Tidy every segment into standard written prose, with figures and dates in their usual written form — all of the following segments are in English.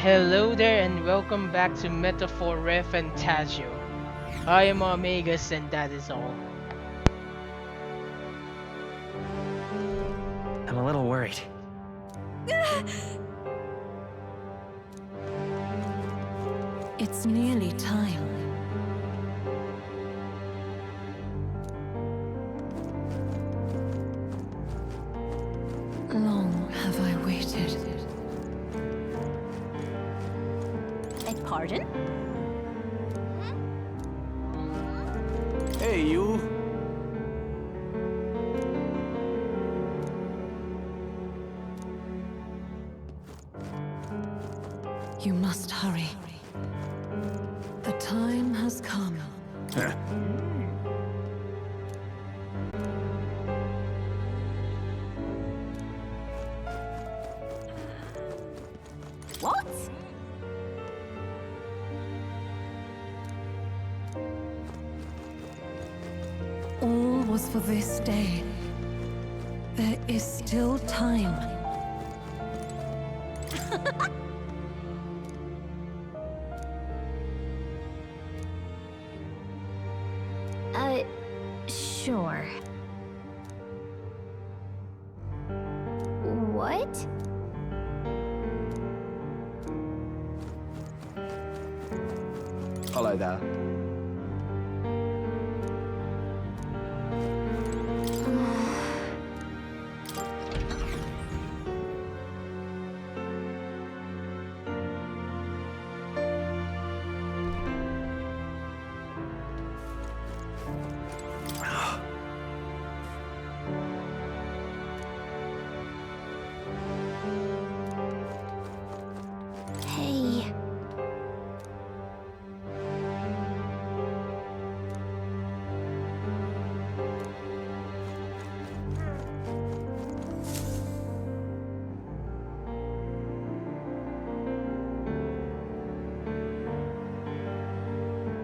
Hello there and welcome back to Metaphor ReFantazio. I am Omegas and that is all. I'm a little worried. It's nearly time. Long have I waited. Beg pardon? Hey, you. You must hurry. The time has come. What? All was for this day. There is still time. Sure. What? Hello there. Hey.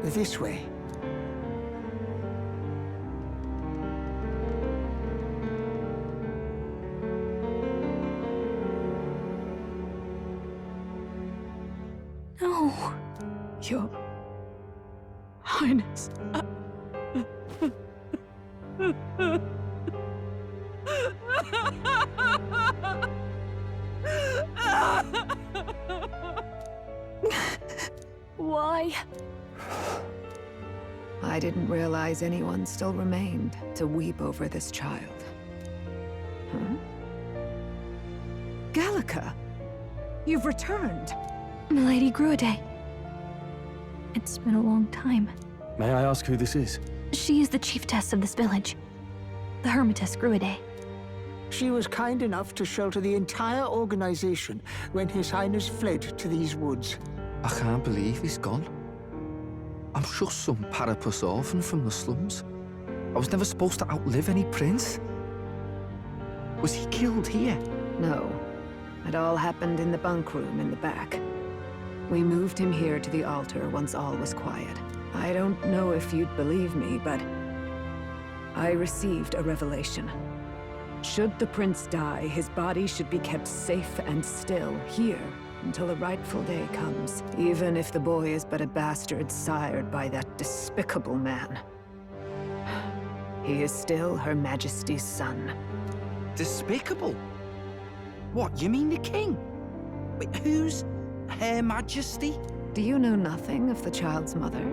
This way. No. Your Highness. Why? I didn't realize anyone still remained to weep over this child. Huh? Gallica! You've returned! Milady Gruide. It's been a long time. May I ask who this is? She is the chiefess of this village. The Hermitess Gruide. She was kind enough to shelter the entire organization when His Highness fled to these woods. I can't believe he's gone. I'm just some parapus orphan from the slums. I was never supposed to outlive any prince. Was he killed here? No. It all happened in the bunk room in the back. We moved him here to the altar once all was quiet. I don't know if you'd believe me, but I received a revelation. Should the prince die, his body should be kept safe and still here until the rightful day comes, even if the boy is but a bastard sired by that despicable man. He is still Her Majesty's son. Despicable? What, you mean the king? Wait, who's Her Majesty? Do you know nothing of the child's mother?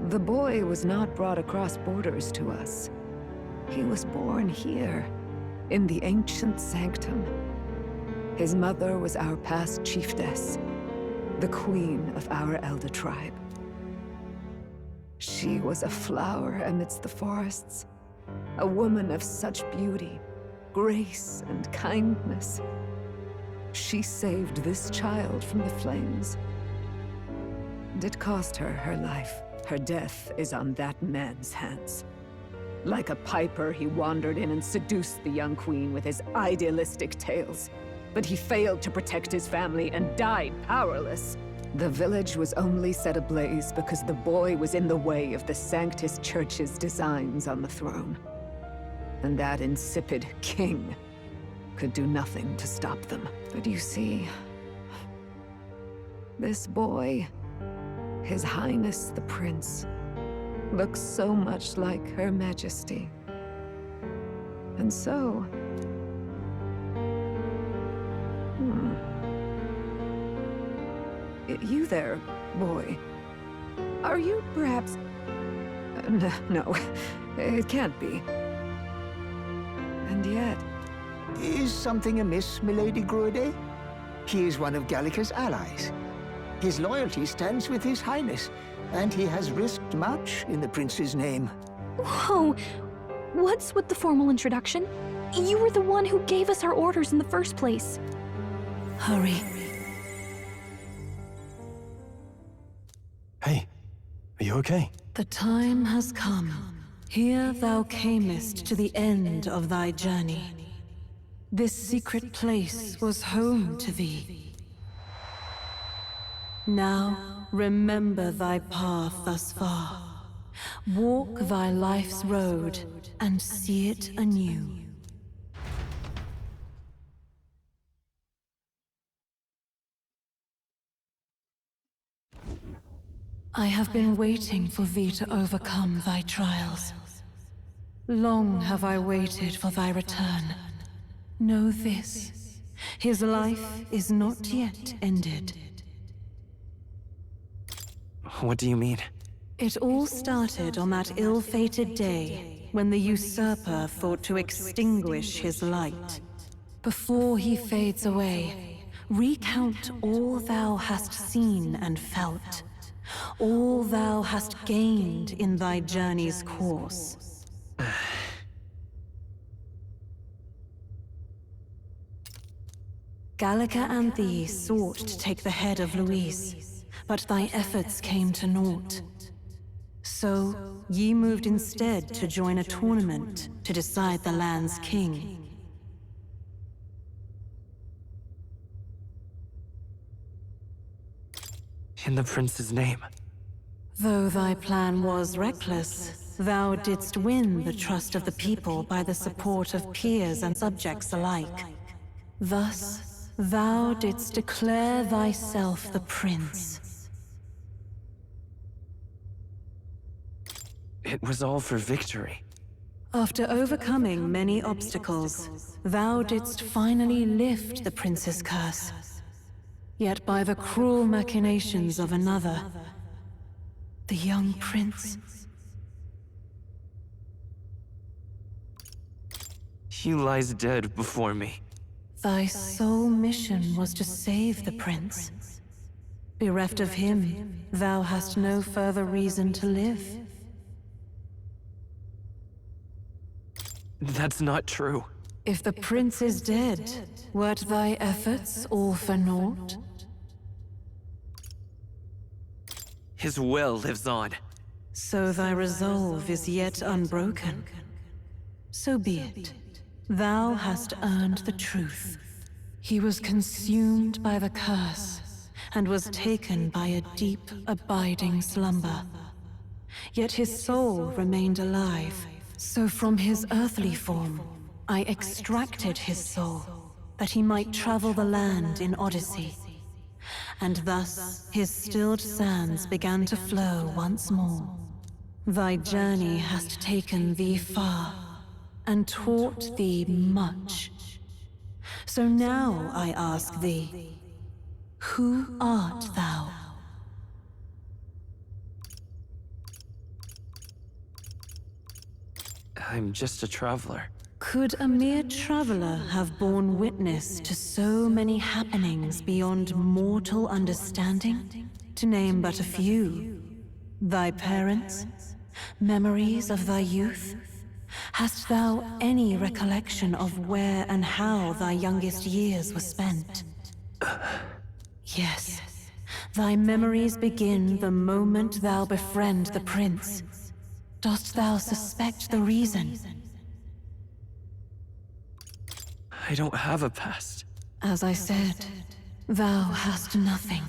The boy was not brought across borders to us. He was born here, in the ancient sanctum. His mother was our past chiefess, the queen of our elder tribe. She was a flower amidst the forests, a woman of such beauty, grace, and kindness. She saved this child from the flames. And it cost her her life. Her death is on that man's hands. Like a piper, he wandered in and seduced the young queen with his idealistic tales. But he failed to protect his family and died powerless. The village was only set ablaze because the boy was in the way of the Sanctus Church's designs on the throne. And that insipid king could do nothing to stop them. But you see, This boy, His Highness the Prince, looks so much like Her Majesty. And so... You there, boy. Are you perhaps... No, it can't be. And yet... Is something amiss, Milady Gruede? He is one of Gallica's allies. His loyalty stands with His Highness, and he has risked much in the prince's name. Whoa! What's with the formal introduction? You were the one who gave us our orders in the first place. Hurry. Hey, are you okay? The time has come. Here thou camest to the end of thy journey. This secret place was home to thee. Now, remember thy path thus far. Walk thy life's road and see it anew. I have been waiting for thee to overcome thy trials. Long have I waited for thy return. Know this, his life is not yet ended. What do you mean? It all started on that ill-fated day when the usurper thought to extinguish his light. Before he fades away, recount all thou hast seen and felt, all thou hast gained in thy journey's course. Gallica and thee sought to take the head of Luis, but thy efforts came to naught. So, ye moved instead to join a tournament to decide the land's king. In the prince's name. Though thy plan was reckless, thou didst win the trust of the people by the support of peers and subjects alike. Thus, thou didst declare thyself the prince. It was all for victory. After overcoming many obstacles, thou didst finally lift the prince's curse. Yet by the cruel machinations of another, the young prince... He lies dead before me. Thy sole mission was to save the prince. Bereft of him, thou hast no further reason to live. That's not true. If the prince is dead, wert thy efforts all for naught? His will lives on. So thy resolve is yet unbroken. So be it. Thou hast earned the truth. He was consumed by the curse, and was taken by a deep, abiding slumber. Yet his soul remained alive, so from his earthly form, I extracted his soul, that he might travel the land in Odyssey. And thus, his stilled sands began to flow once more. Thy journey hast taken thee far, and taught thee much. So now I ask thee, who art thou? I'm just a traveler. Could a mere traveler have borne witness to so many happenings beyond mortal understanding? To name but a few. Thy parents? Memories of thy youth? Hast thou any recollection of where and how thy youngest years were spent? Yes. Thy memories begin the moment thou befriend the prince. Dost thou suspect the reason? I don't have a past. As I said, thou hast nothing.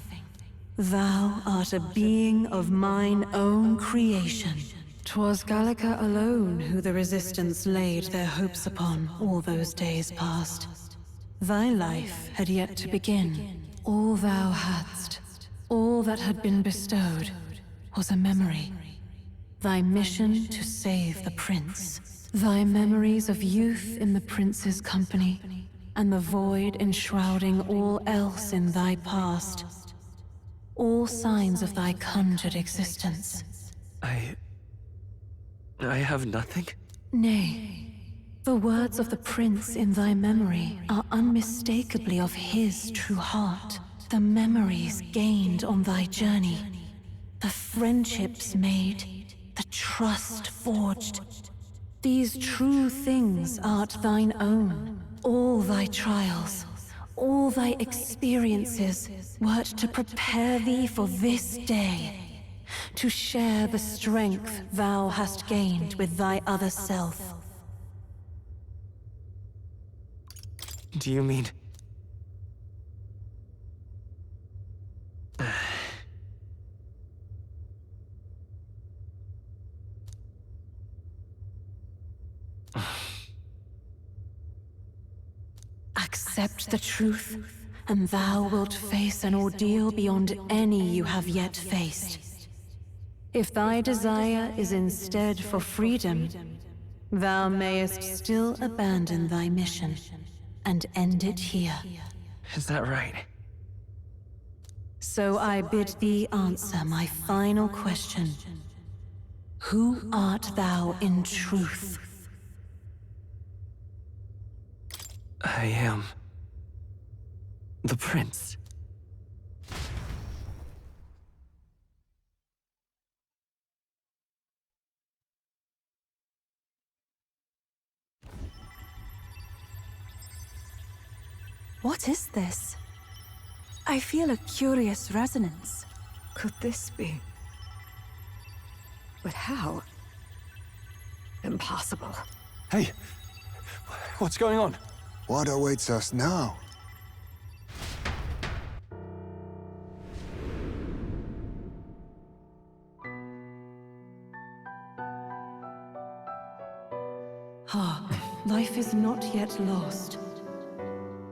Thou art a being of mine own creation. 'Twas Gallica alone who the Resistance laid their hopes upon all those days past. Thy life had yet to begin. All thou hadst, All that had been bestowed was a memory. Thy mission to save the prince. Thy memories of youth in the prince's company, and the void enshrouding all else in thy past. All signs of thy conjured existence. I have nothing? Nay, the words of the prince in thy memory are unmistakably of his true heart. The memories gained on thy journey, the friendships made, the trust forged. These true things art thine own. All thy trials, all thy experiences wert to prepare thee for this day, to share the strength thou hast gained with thy other self. Do you mean... Accept the truth, and thou wilt face an ordeal beyond any you have yet faced. If thy desire is instead for freedom, thou mayest still abandon thy mission and end it here. Is that right? So I bid thee answer my final question. Who art thou in truth? I am... the prince. What is this? I feel a curious resonance. Could this be? But how? Impossible. Hey, what's going on? What awaits us now? Hark, life is not yet lost.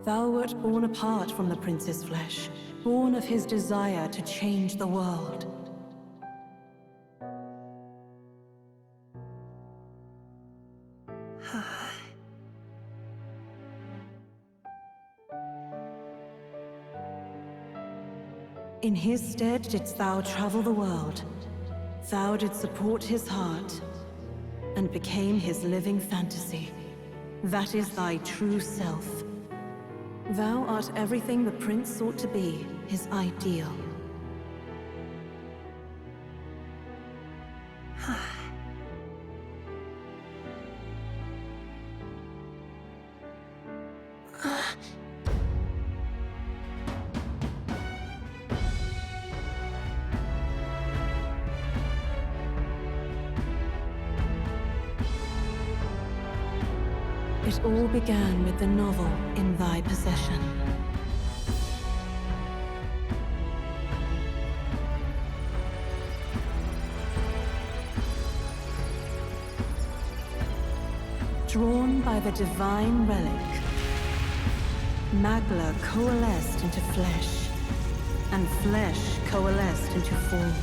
Thou wert born apart from the prince's flesh, born of his desire to change the world. In his stead didst thou travel the world. Thou didst support his heart, and became his living fantasy. That is thy true self. Thou art everything the prince sought to be, his ideal. It all began with the novel in thy possession. Drawn by the divine relic, Magla coalesced into flesh, and flesh coalesced into form.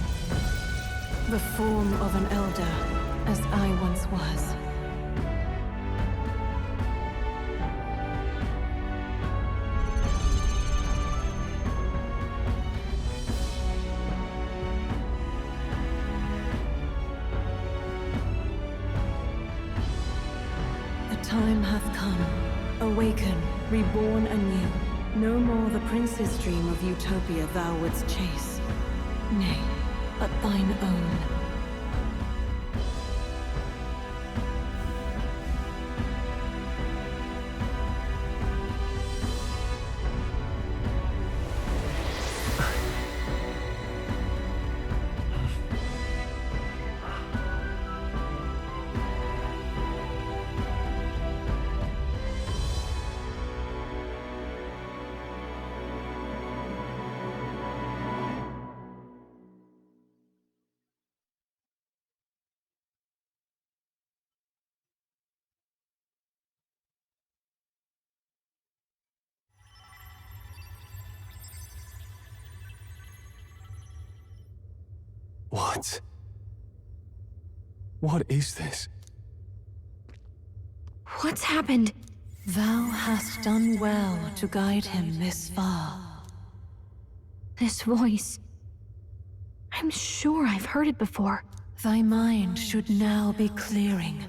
The form of an elder, as I once was. Time hath come. Awaken, reborn anew. No more the prince's dream of utopia thou wouldst chase. Nay, but thine own. What? What is this? What's happened? Thou hast done well to guide him this far. This voice. I'm sure I've heard it before. Thy mind should now be clearing.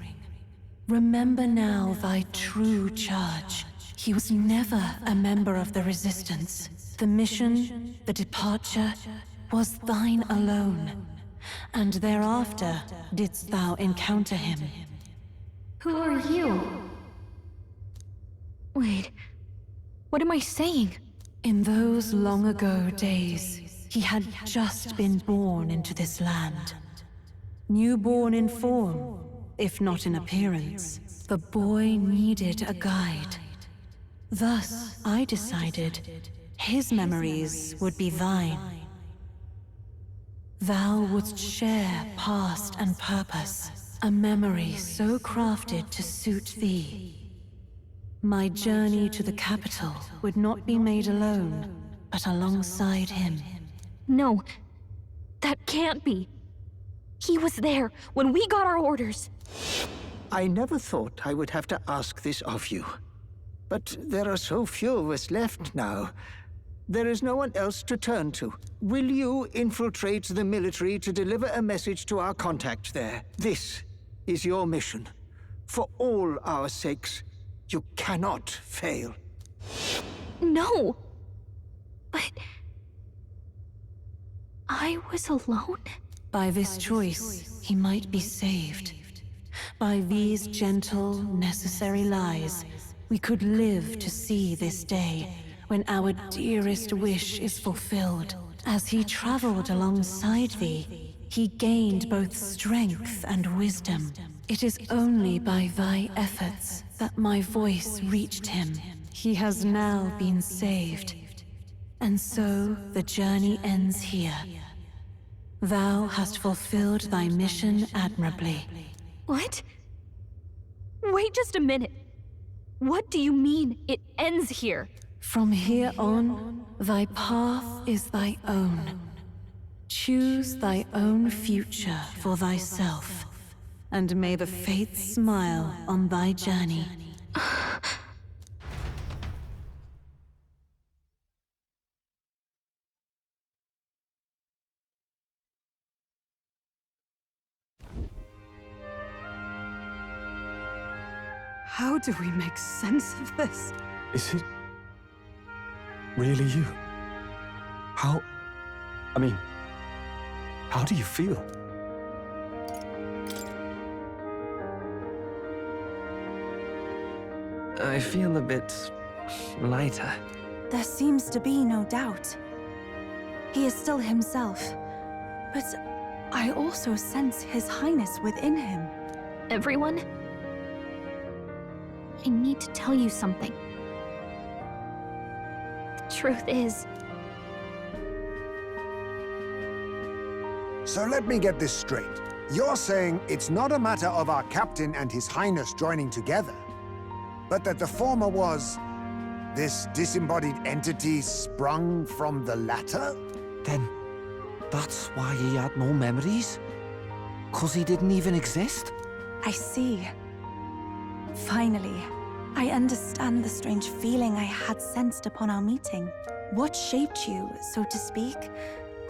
Remember now thy true charge. He was never a member of the Resistance. The mission, the departure, was thine alone. And thereafter didst thou encounter him. Who are you? Wait, what am I saying? In those long ago days, he had just been born into this land. Newborn in form, if not in appearance, the boy needed a guide. Thus, I decided his memories would be thine. Thou wouldst share past and purpose, a memory so crafted to suit thee. My journey to the capital would not be made alone, but alongside him. No, that can't be. He was there when we got our orders. I never thought I would have to ask this of you. But there are so few of us left now. There is no one else to turn to. Will you infiltrate the military to deliver a message to our contact there? This is your mission. For all our sakes, you cannot fail. No! But... I was alone? By this choice, he might be saved. By these gentle, necessary lies, we could live to see this day, when our dearest wish is fulfilled. As he traveled alongside thee, he gained both strength and wisdom. It is only by thy efforts that my voice reached him. He has now been saved. And so the journey ends here. Thou hast fulfilled thy mission admirably. What? Wait just a minute. What do you mean, it ends here? From here on, thy path is thy own. Choose thy own future for thyself, and may the fates smile on thy journey. How do we make sense of this? Is it really you? How do you feel? I feel a bit lighter. There seems to be no doubt. He is still himself, but I also sense His Highness within him. Everyone? I need to tell you something. The truth is... So let me get this straight. You're saying it's not a matter of our captain and His Highness joining together, but that the former was this disembodied entity sprung from the latter? Then, that's why he had no memories? 'Cause he didn't even exist? I see. Finally, I understand the strange feeling I had sensed upon our meeting. What shaped you, so to speak,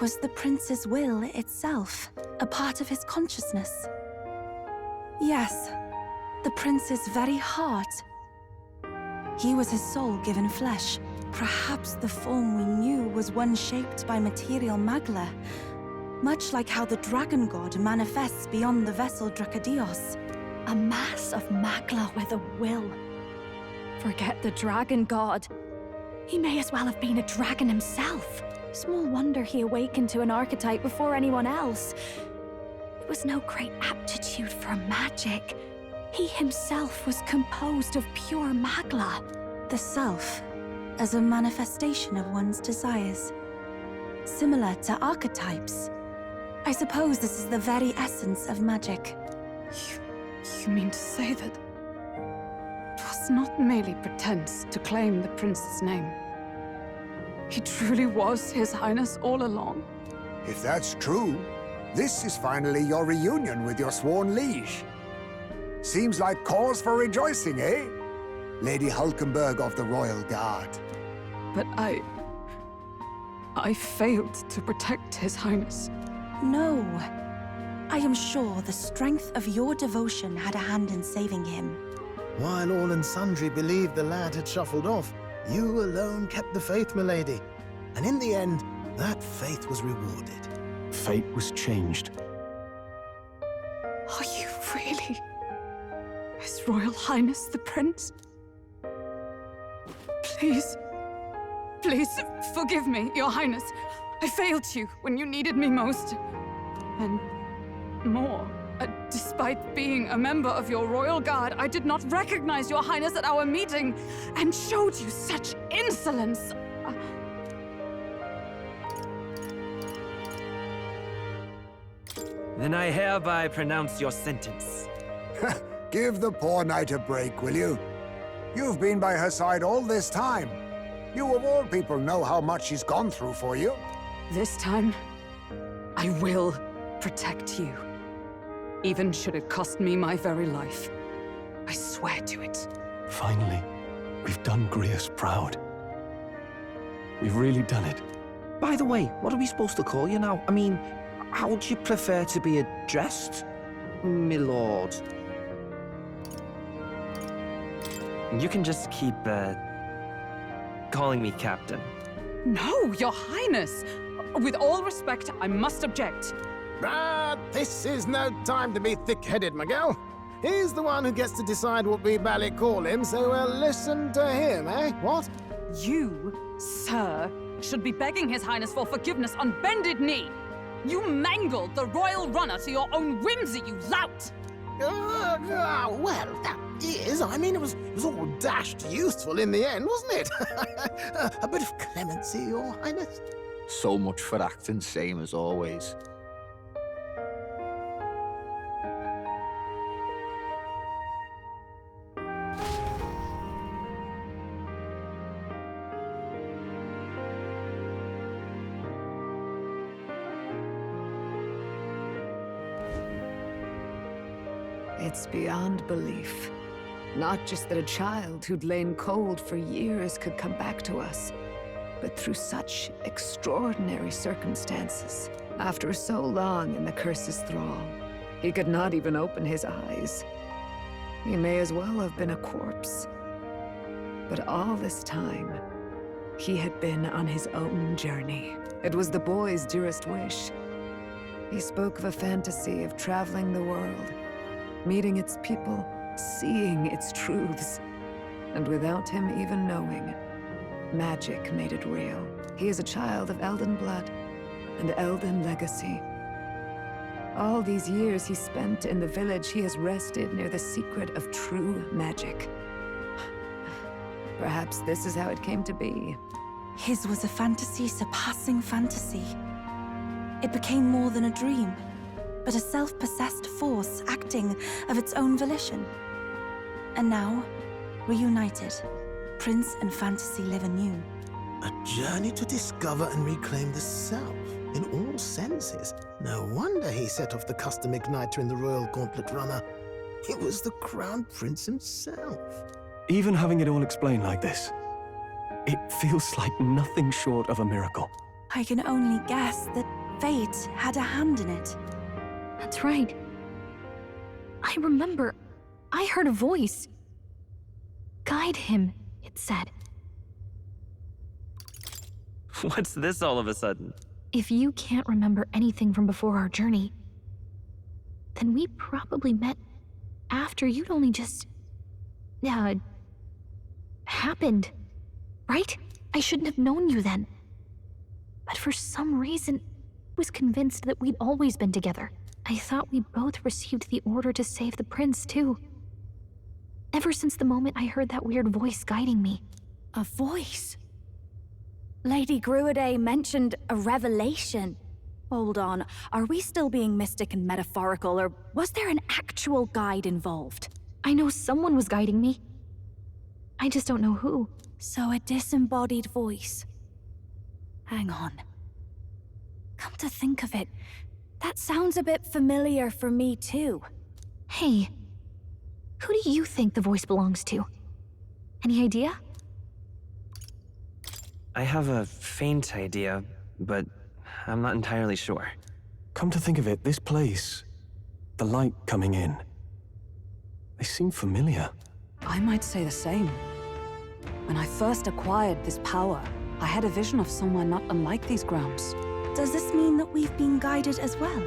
was the prince's will itself, a part of his consciousness. Yes, the prince's very heart. He was his soul given flesh. Perhaps the form we knew was one shaped by material magla, much like how the dragon god manifests beyond the vessel Drakadios. A mass of magla with a will. Forget the dragon god. He may as well have been a dragon himself. Small wonder he awakened to an archetype before anyone else. It was no great aptitude for magic. He himself was composed of pure magla. The self, as a manifestation of one's desires. Similar to archetypes. I suppose this is the very essence of magic. You mean to say that it was not merely pretense to claim the prince's name? He truly was His Highness all along? If that's true, this is finally your reunion with your sworn liege. Seems like cause for rejoicing, eh? Lady Hulkenberg of the Royal Guard. But I failed to protect His Highness. No. I am sure the strength of your devotion had a hand in saving him. While all and sundry believed the lad had shuffled off, you alone kept the faith, milady. And in the end, that faith was rewarded. Fate was changed. Are you really His Royal Highness the Prince? Please, forgive me, Your Highness. I failed you when you needed me most. And more. Despite being a member of your royal guard, I did not recognize Your Highness at our meeting and showed you such insolence. Then I hereby pronounce your sentence. Give the poor knight a break, will you? You've been by her side all this time. You of all people know how much she's gone through for you. This time, I will protect you. Even should it cost me my very life. I swear to it. Finally, we've done Grius proud. We've really done it. By the way, what are we supposed to call you now? I mean, how would you prefer to be addressed, my lord? You can just keep, calling me Captain. No, Your Highness! With all respect, I must object. This is no time to be thick-headed, Miguel. He's the one who gets to decide what we bally call him, so we'll listen to him, eh? What? You, sir, should be begging His Highness for forgiveness on bended knee. You mangled the royal runner to your own whimsy, you lout! Well, that is. I mean, it was all dashed useful in the end, wasn't it? A bit of clemency, Your Highness. So much for acting same as always. It's beyond belief. Not just that a child who'd lain cold for years could come back to us, but through such extraordinary circumstances. After so long in the curse's thrall, he could not even open his eyes. He may as well have been a corpse. But all this time, he had been on his own journey. It was the boy's dearest wish. He spoke of a fantasy of traveling the world, meeting its people, seeing its truths. And without him even knowing, magic made it real. He is a child of Elden blood and Elden legacy. All these years he spent in the village, he has rested near the secret of true magic. Perhaps this is how it came to be. His was a fantasy surpassing fantasy. It became more than a dream, but a self-possessed force acting of its own volition. And now, reunited, Prince and fantasy live anew. A journey to discover and reclaim the self, in all senses. No wonder he set off the custom igniter in the Royal Gauntlet Runner. It was the Crown Prince himself. Even having it all explained like this, it feels like nothing short of a miracle. I can only guess that fate had a hand in it. That's right. I remember, I heard a voice. Guide him, it said. What's this all of a sudden? If you can't remember anything from before our journey, then we probably met after you'd only just... happened, right? I shouldn't have known you then. But for some reason, I was convinced that we'd always been together. I thought we both received the order to save the prince, too. Ever since the moment I heard that weird voice guiding me. A voice? Lady Gruiday mentioned a revelation. Hold on, are we still being mystic and metaphorical, or was there an actual guide involved? I know someone was guiding me. I just don't know who. So a disembodied voice. Hang on. Come to think of it, That sounds a bit familiar for me too. Hey, who do you think the voice belongs to? Any idea? I have a faint idea, but I'm not entirely sure. Come to think of it, this place, the light coming in, they seem familiar. I might say the same. When I first acquired this power, I had a vision of somewhere not unlike these grounds. Does this mean that we've been guided as well?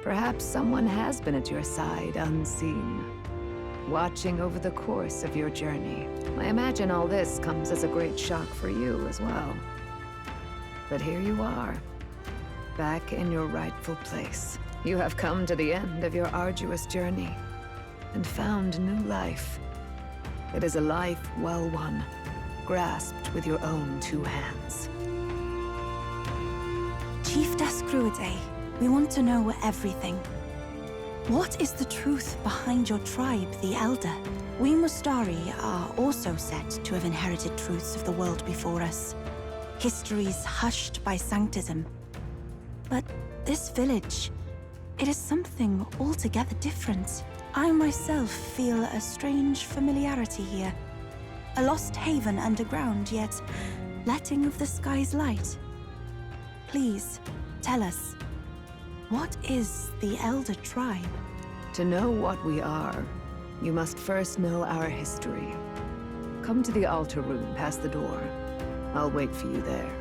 Perhaps someone has been at your side unseen, watching over the course of your journey. I imagine all this comes as a great shock for you as well. But here you are, back in your rightful place. You have come to the end of your arduous journey and found new life. It is a life well won, grasped with your own two hands. Chief Descruidae, we want to know everything. What is the truth behind your tribe, the Elder? We Mustari are also said to have inherited truths of the world before us. Histories hushed by sanctism. But this village, it is something altogether different. I myself feel a strange familiarity here. A lost haven underground, yet letting of the sky's light. Please, tell us, what is the Elder Tribe? To know what we are, you must first know our history. Come to the altar room past the door. I'll wait for you there.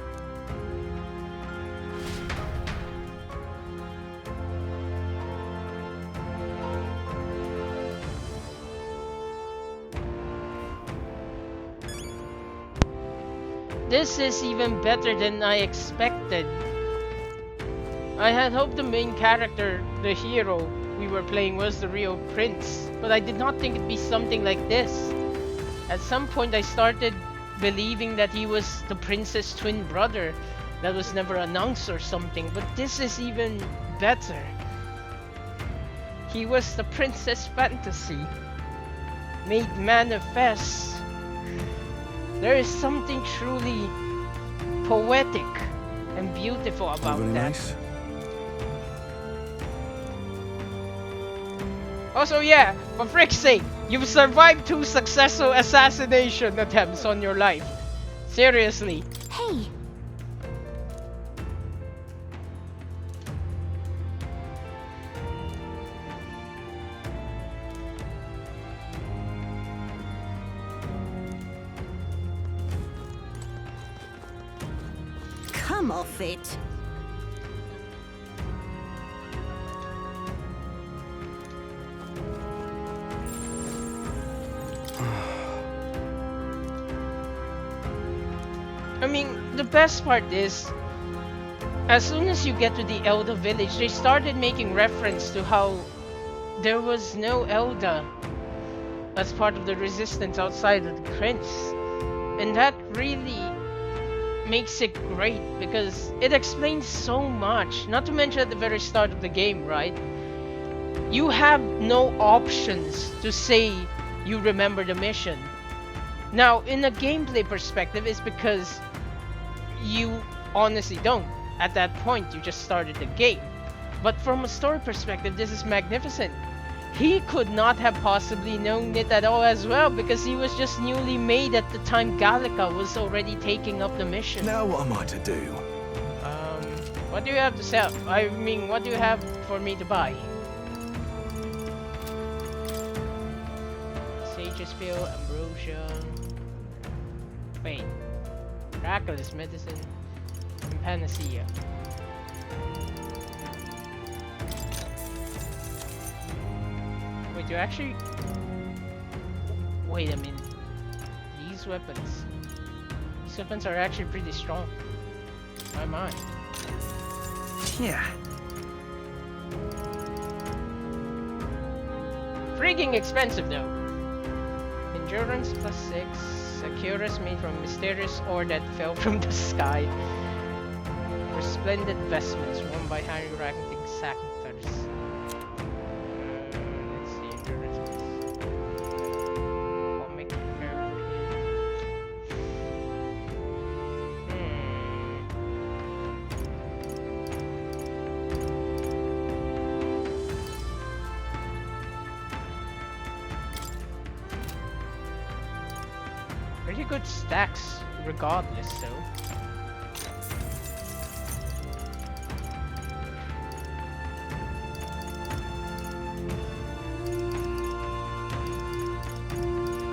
This is even better than I expected. I had hoped the main character, the hero we were playing, was the real prince, but I did not think it'd be something like this. At some point I started believing that he was the prince's twin brother that was never announced or something, but this is even better. He was the princess fantasy, made manifest. There is something truly poetic and beautiful about Really that. nice. Also, yeah, for frick's sake, you've survived 2 successful assassination attempts on your life. Seriously. Hey, come off it. I mean, the best part is, as soon as you get to the Elder village, they started making reference to how there was no Elder as part of the resistance outside of the prince. And that really makes it great because it explains so much. Not to mention at the very start of the game, right? You have no options to say you remember the mission. Now, in a gameplay perspective, it's because you honestly don't. At that point, you just started the game. But from a story perspective, this is magnificent. He could not have possibly known it at all as well because he was just newly made at the time Gallica was already taking up the mission. Now what am I to do? What do you have to sell? I mean, what do you have for me to buy? Sage's Pill, Ambrosia... Wait. Miraculous Medicine, and Panacea. Wait, you actually... Wait a minute. These weapons... These weapons are actually pretty strong. My mind. Yeah. Freaking expensive though. Endurance plus 6. A cuirass made from a mysterious ore that fell from the sky. Resplendent vestments worn by high-ranking sanctors. Let's see, endurance plus... Comic hairpin. good stacks regardless, so.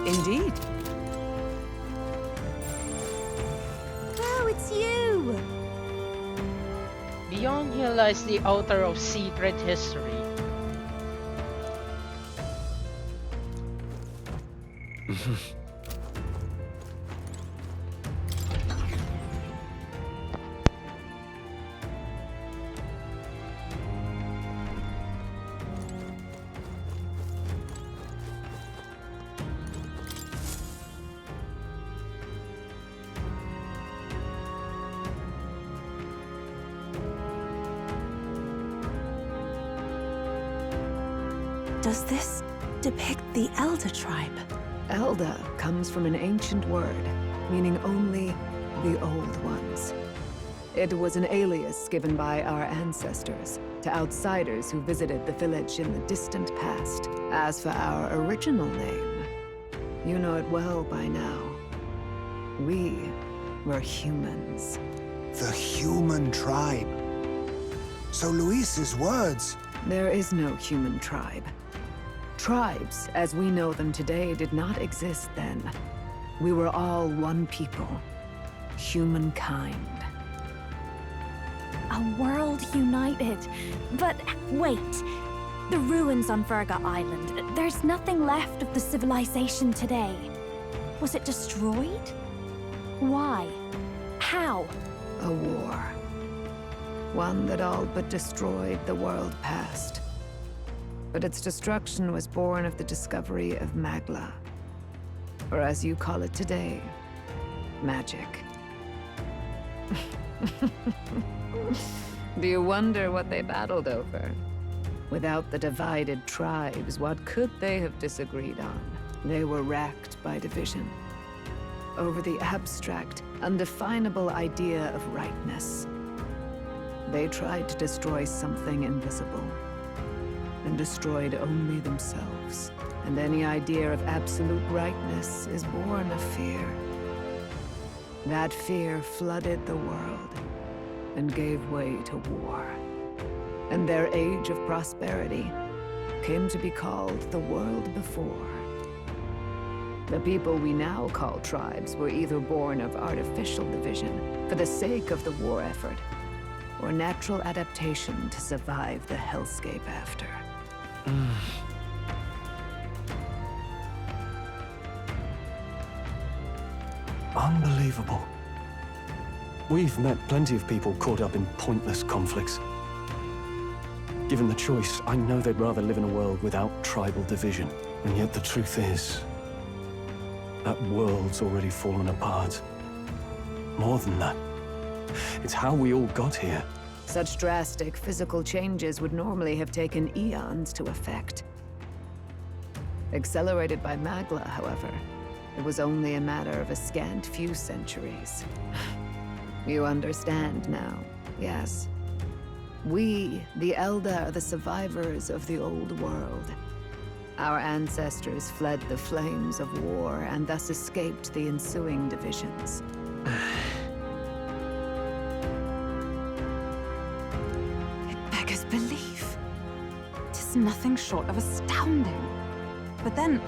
Indeed. Oh, it's you! Beyond here lies the author of secret history. Does this depict the Elder tribe? Elder comes from an ancient word, meaning only the Old Ones. It was an alias given by our ancestors to outsiders who visited the village in the distant past. As for our original name, you know it well by now. We were humans. The human tribe. So Luis's words... There is no human tribe. Tribes, as we know them today, did not exist then. We were all one people. Humankind. A world united. But wait. The ruins on Virga Island. There's nothing left of the civilization today. Was it destroyed? Why? How? A war. One that all but destroyed the world past. But its destruction was born of the discovery of Magla. Or as you call it today, magic. Do you wonder what they battled over? Without the divided tribes, what could they have disagreed on? They were racked by division. Over the abstract, undefinable idea of rightness. They tried to destroy something invisible, and destroyed only themselves. And any idea of absolute rightness is born of fear. That fear flooded the world, and gave way to war. And their age of prosperity came to be called the world before. The people we now call tribes were either born of artificial division for the sake of the war effort, or natural adaptation to survive the hellscape after. Unbelievable. We've met plenty of people caught up in pointless conflicts. Given the choice, I know they'd rather live in a world without tribal division. And yet the truth is, that world's already fallen apart. More than that, it's how we all got here. Such drastic physical changes would normally have taken eons to effect. Accelerated by Magla, however, it was only a matter of a scant few centuries. You understand now, yes? We, the Elder, are the survivors of the old world. Our ancestors fled the flames of war and thus escaped the ensuing divisions. Beggars belief. Tis nothing short of astounding. But then,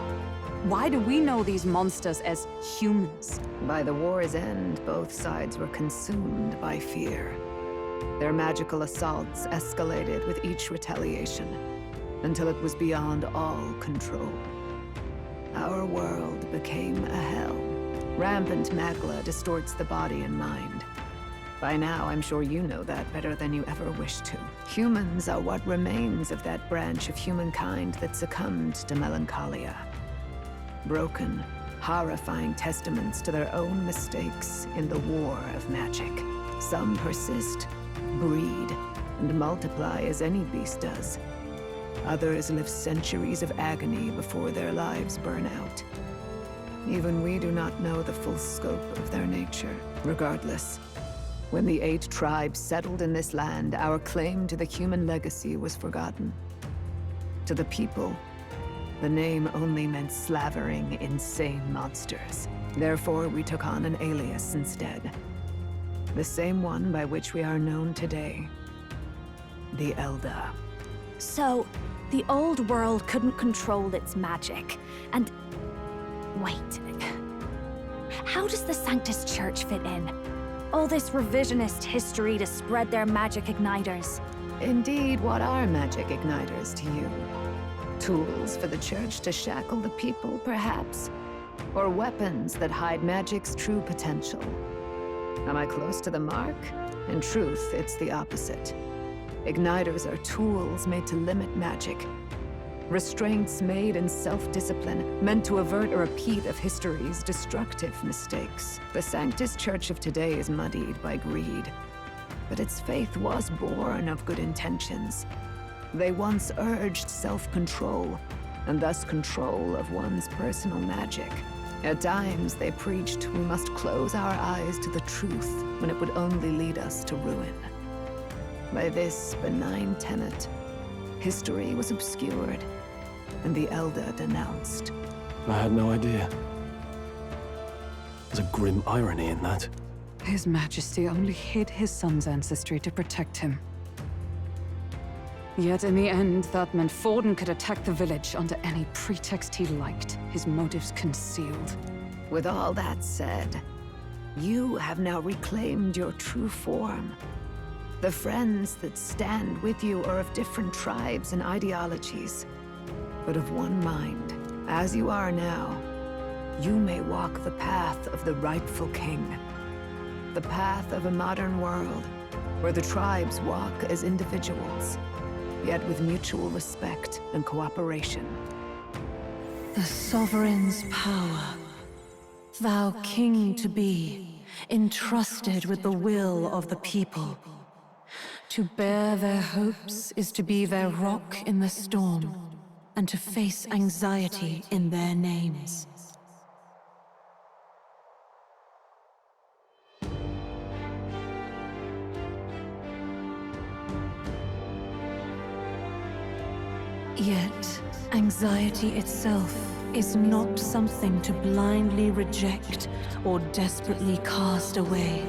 why do we know these monsters as humans? By the war's end, both sides were consumed by fear. Their magical assaults escalated with each retaliation, until it was beyond all control. Our world became a hell. Rampant Magla distorts the body and mind. By now, I'm sure you know that better than you ever wished to. Humans are what remains of that branch of humankind that succumbed to melancholia. Broken, horrifying testaments to their own mistakes in the war of magic. Some persist, breed, and multiply as any beast does. Others live centuries of agony before their lives burn out. Even we do not know the full scope of their nature. Regardless, when the 8 tribes settled in this land, our claim to the human legacy was forgotten. To the people, the name only meant slavering, insane monsters. Therefore, we took on an alias instead. The same one by which we are known today. The Elder. So, the old world couldn't control its magic, and... Wait. How does the Sanctus Church fit in? All this revisionist history to spread their magic igniters. Indeed, what are magic igniters to you? Tools for the Church to shackle the people, perhaps? Or weapons that hide magic's true potential? Am I close to the mark? In truth, it's the opposite. Igniters are tools made to limit magic. Restraints made in self-discipline, meant to avert a repeat of history's destructive mistakes. The Sanctus Church of today is muddied by greed. But its faith was born of good intentions. They once urged self-control, and thus control of one's personal magic. At times, they preached we must close our eyes to the truth when it would only lead us to ruin. By this benign tenet, history was obscured, and the Elder denounced. I had no idea. There's a grim irony in that. His Majesty only hid his son's ancestry to protect him. Yet in the end, that meant Forden could attack the village under any pretext he liked, his motives concealed. With all that said, you have now reclaimed your true form. The friends that stand with you are of different tribes and ideologies, but of one mind. As you are now, you may walk the path of the rightful king. The path of a modern world, where the tribes walk as individuals, yet with mutual respect and cooperation. The sovereign's power, thou king to be, entrusted with the will of the people. To bear their hopes is to be their rock in the storm, and to face anxiety in their names. Yet, anxiety itself is not something to blindly reject or desperately cast away.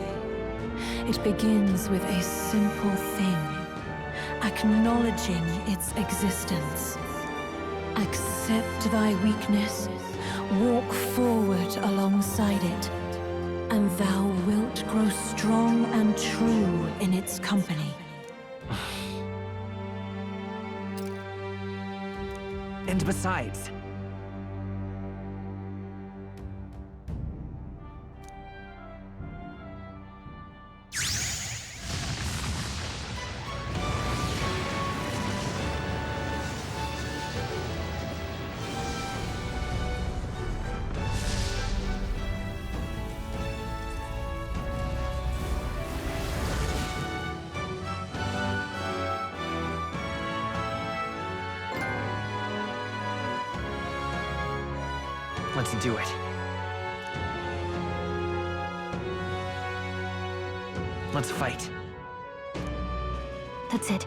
It begins with a simple thing, acknowledging its existence. Accept thy weakness, walk forward alongside it, and thou wilt grow strong and true in its company. And besides, let's do it. Let's fight. That's it.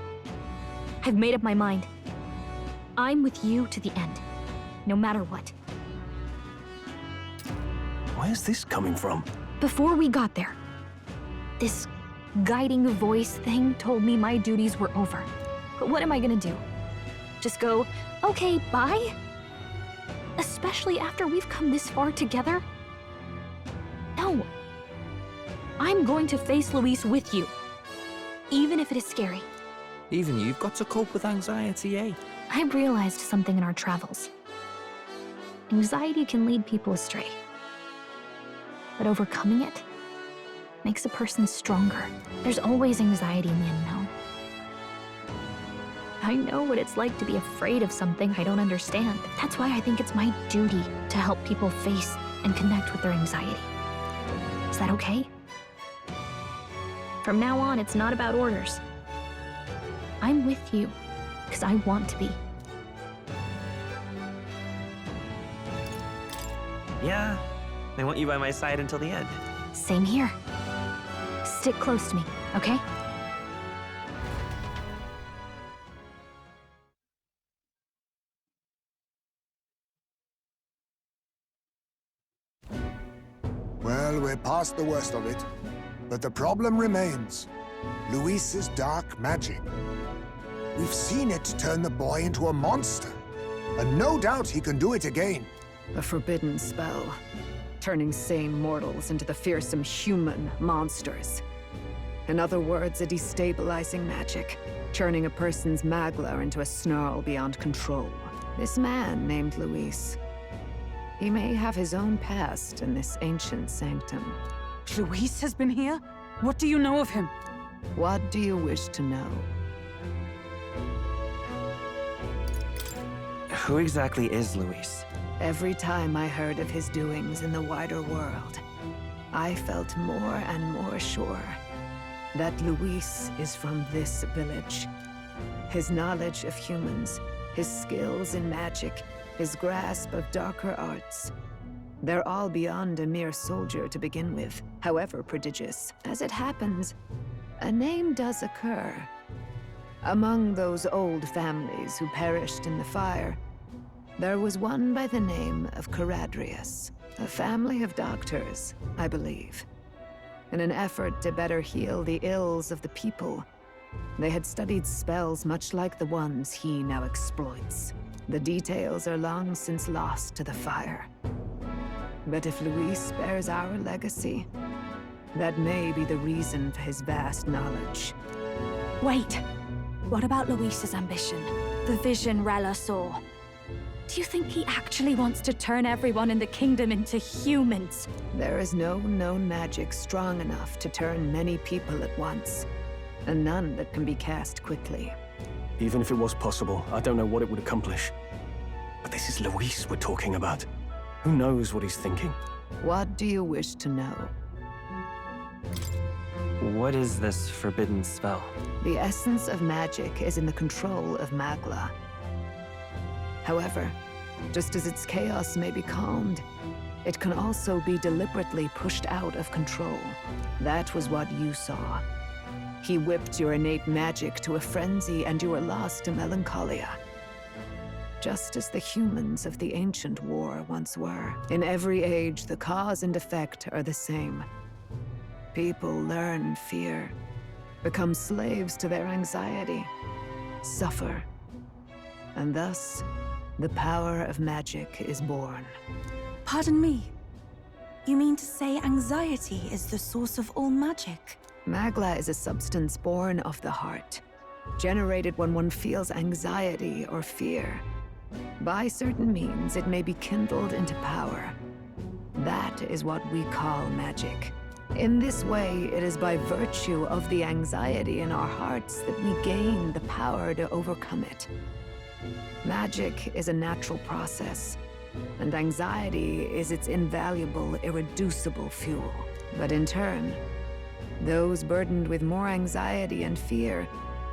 I've made up my mind. I'm with you to the end, no matter what. Where's this coming from? Before we got there, this guiding voice thing told me my duties were over. But what am I gonna do? Just go, okay, bye? Especially after we've come this far together? No. I'm going to face Luis with you, even if it is scary. Even you've got to cope with anxiety, eh? I realized something in our travels. Anxiety can lead people astray. But overcoming it makes a person stronger. There's always anxiety in the unknown. I know what it's like to be afraid of something I don't understand. That's why I think it's my duty to help people face and connect with their anxiety. Is that okay? From now on, it's not about orders. I'm with you, because I want to be. Yeah, I want you by my side until the end. Same here. Stick close to me, okay? Well, we're past the worst of it. But the problem remains. Luis's dark magic. We've seen it turn the boy into a monster. And no doubt he can do it again. A forbidden spell, turning sane mortals into the fearsome human monsters. In other words, a destabilizing magic, turning a person's magla into a snarl beyond control. This man named Luis, he may have his own past in this ancient sanctum. Luis has been here? What do you know of him? What do you wish to know? Who exactly is Luis? Every time I heard of his doings in the wider world, I felt more and more sure that Luis is from this village. His knowledge of humans, his skills in magic, his grasp of darker arts, they're all beyond a mere soldier to begin with, however prodigious. As it happens, a name does occur. Among those old families who perished in the fire, there was one by the name of Caradrius, a family of doctors, I believe. In an effort to better heal the ills of the people, they had studied spells much like the ones he now exploits. The details are long since lost to the fire. But if Luis bears our legacy, that may be the reason for his vast knowledge. Wait! What about Luis's ambition? The vision Rella saw? Do you think he actually wants to turn everyone in the kingdom into humans? There is no known magic strong enough to turn many people at once, and none that can be cast quickly. Even if it was possible, I don't know what it would accomplish. But this is Luis we're talking about. Who knows what he's thinking? What do you wish to know? What is this forbidden spell? The essence of magic is in the control of Magla. However, just as its chaos may be calmed, it can also be deliberately pushed out of control. That was what you saw. He whipped your innate magic to a frenzy and you were lost to melancholia. Just as the humans of the ancient war once were. In every age, the cause and effect are the same. People learn fear, become slaves to their anxiety, suffer, and thus, the power of magic is born. Pardon me. You mean to say anxiety is the source of all magic? Magla is a substance born of the heart, generated when one feels anxiety or fear. By certain means, it may be kindled into power. That is what we call magic. In this way, it is by virtue of the anxiety in our hearts that we gain the power to overcome it. Magic is a natural process, and anxiety is its invaluable, irreducible fuel. But in turn, those burdened with more anxiety and fear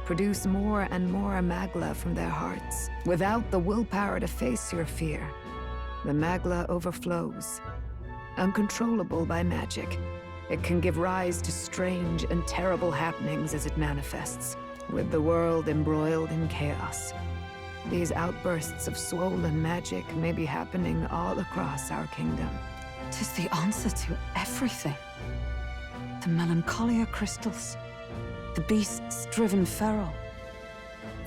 produce more and more Magla from their hearts. Without the willpower to face your fear, the Magla overflows. Uncontrollable by magic, it can give rise to strange and terrible happenings as it manifests, with the world embroiled in chaos. These outbursts of swollen magic may be happening all across our kingdom. 'Tis the answer to everything. The melancholia crystals, the beasts driven feral.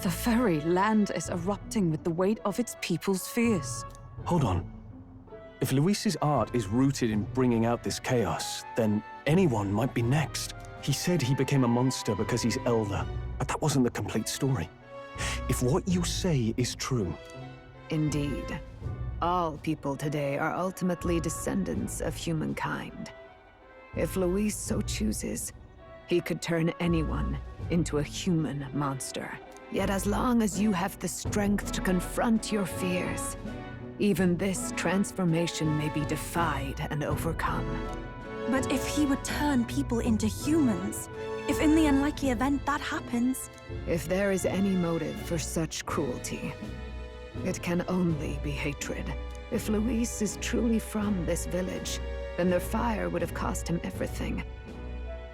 The very land is erupting with the weight of its people's fears. Hold on. If Luis's art is rooted in bringing out this chaos, then anyone might be next. He said he became a monster because he's elder, but that wasn't the complete story. If what you say is true... Indeed. All people today are ultimately descendants of humankind. If Luis so chooses, he could turn anyone into a human monster. Yet as long as you have the strength to confront your fears, even this transformation may be defied and overcome. But if he would turn people into humans, if in the unlikely event that happens... If there is any motive for such cruelty, it can only be hatred. If Luis is truly from this village, then their fire would have cost him everything.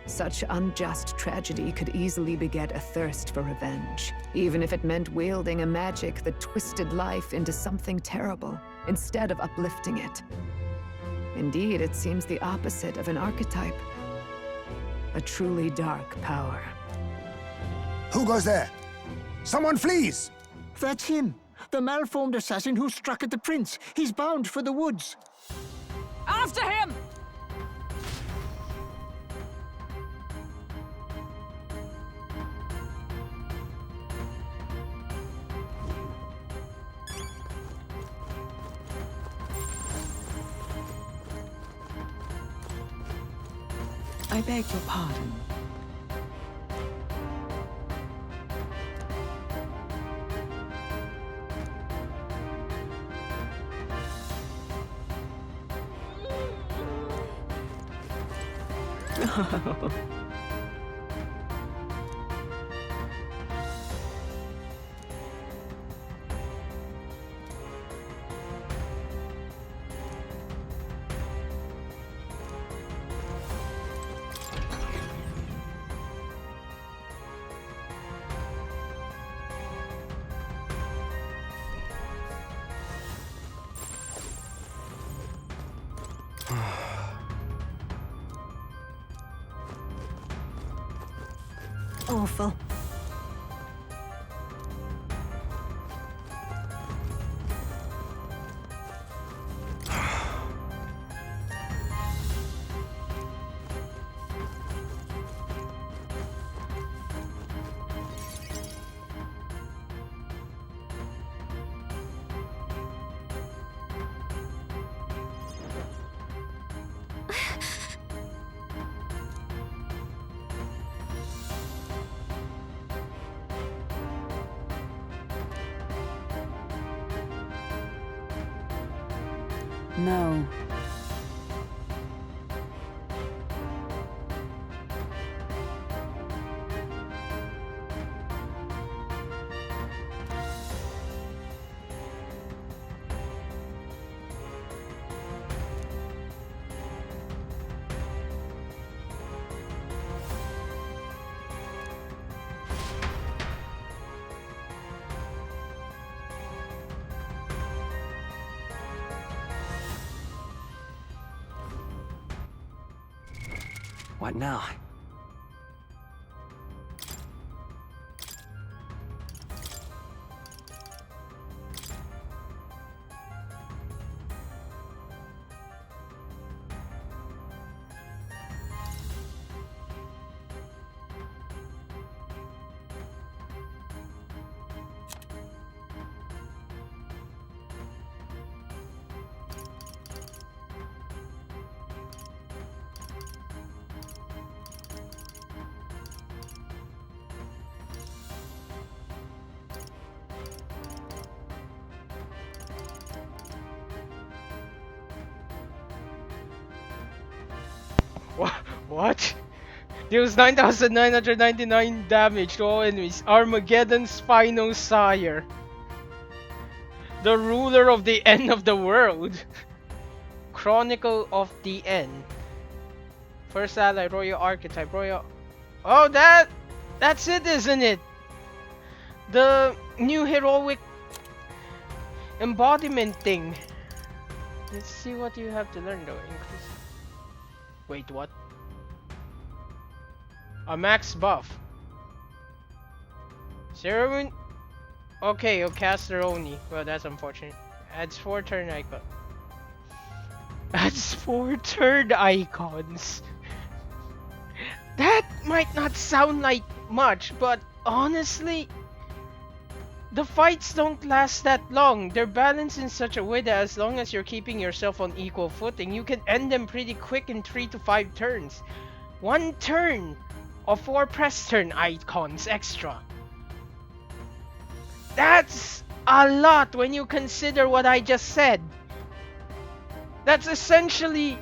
Such unjust tragedy could easily beget a thirst for revenge, even if it meant wielding a magic that twisted life into something terrible, instead of uplifting it. Indeed, it seems the opposite of an archetype. A truly dark power. Who goes there? Someone flees! That's him! The malformed assassin who struck at the prince. He's bound for the woods. After him! I beg your pardon. Awful. No. What now? What? Deals 9,999 damage to all enemies. Armageddon's final sire. The ruler of the end of the world. Chronicle of the End. First ally, Royal Archetype. Royal... Oh, that's it, isn't it? The new heroic embodiment thing. Let's see what you have to learn though. Increase. Wait, what? A max buff. Ceremony. Okay, you'll cast Oni. Well, that's unfortunate. Adds 4 turn icon. Adds 4 turn icons. That might not sound like much, but honestly, the fights don't last that long. They're balanced in such a way that as long as you're keeping yourself on equal footing, you can end them pretty quick in 3 to 5 turns. 1 turn of 4 press turn icons extra. That's a lot when you consider what I just said. That's essentially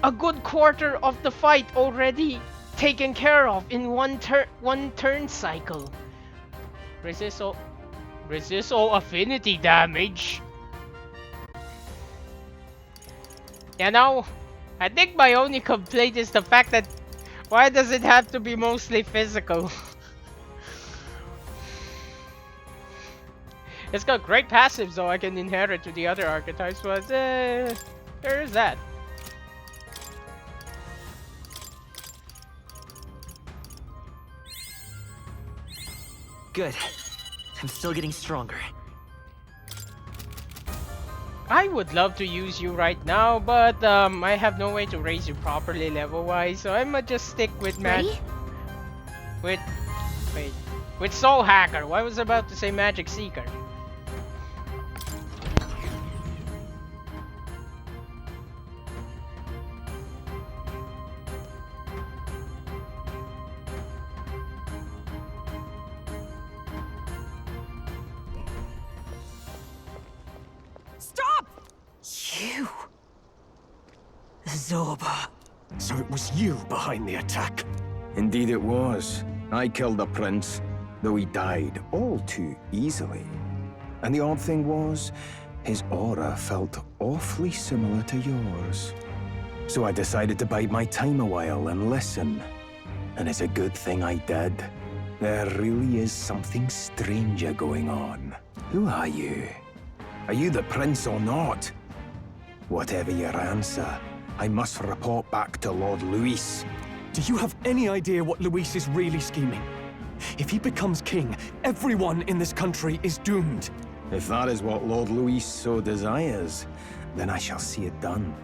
a good quarter of the fight already taken care of in one turn cycle. Resist all affinity damage. You know, I think my only complaint is the fact that why does it have to be mostly physical? It's got great passives though I can inherit to the other archetypes, but there is that. Good. I'm still getting stronger. I would love to use you right now, but I have no way to raise you properly level-wise, so I might just stick with with Soul Hacker. I was about to say Magic Seeker. Stop! You. Zorba. So it was you behind the attack? Indeed it was. I killed the prince, though he died all too easily. And the odd thing was, his aura felt awfully similar to yours. So I decided to bide my time a while and listen. And it's a good thing I did. There really is something stranger going on. Who are you? Are you the prince or not? Whatever your answer, I must report back to Lord Luis. Do you have any idea what Luis is really scheming? If he becomes king, everyone in this country is doomed. If that is what Lord Luis so desires, then I shall see it done.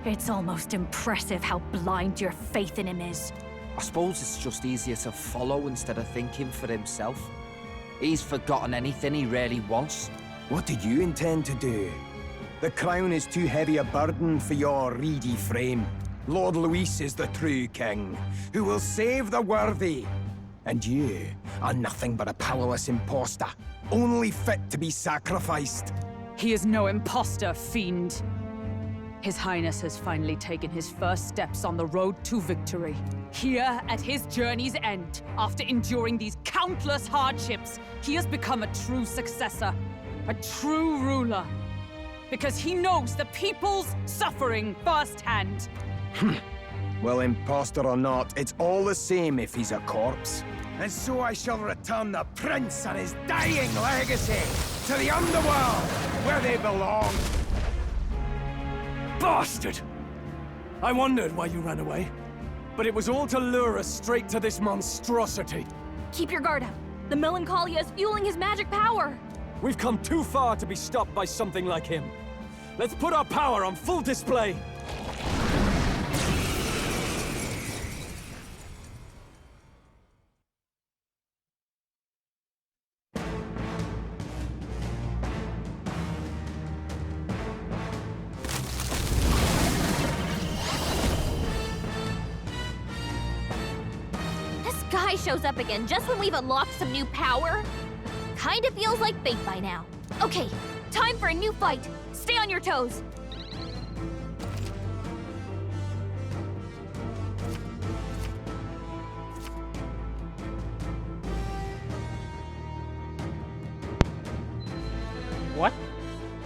It's almost impressive how blind your faith in him is. I suppose it's just easier to follow instead of thinking for himself. He's forgotten anything he really wants. What do you intend to do? The crown is too heavy a burden for your reedy frame. Lord Luis is the true king, who will save the worthy. And you are nothing but a powerless imposter, only fit to be sacrificed. He is no imposter, fiend. His Highness has finally taken his first steps on the road to victory. Here, at his journey's end, after enduring these countless hardships, he has become a true successor, a true ruler. Because he knows the people's suffering firsthand. Well, imposter or not, it's all the same if he's a corpse. And so I shall return the prince and his dying legacy to the underworld, where they belong. Bastard! I wondered why you ran away, but it was all to lure us straight to this monstrosity. Keep your guard up. The Melancholia is fueling his magic power. We've come too far to be stopped by something like him. Let's put our power on full display. Guy shows up again just when we've unlocked some new power. Kinda feels like fate by now. Okay, time for a new fight. Stay on your toes. What?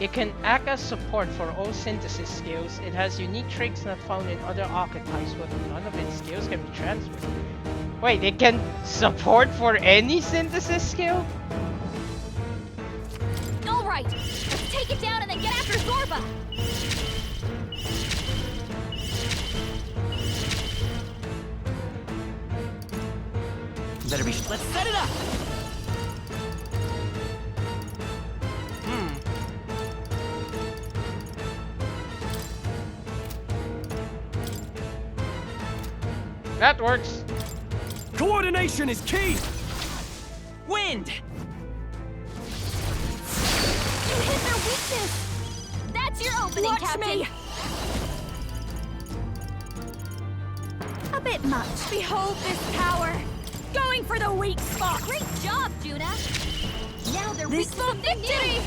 It can act as support for all synthesis skills. It has unique tricks not found in other archetypes, but none of its skills can be transferred. Wait, it can support for any synthesis skill? Alright, let's take it down and then get after Zorba! Better be. Let's set it up! That works. Coordination is key! Wind! You hit their weakness! That's your opening, Watch Captain! me! A bit much. Behold this power! Going for the weak spot! Great job, Juna! Now they're This weak to something victory! new!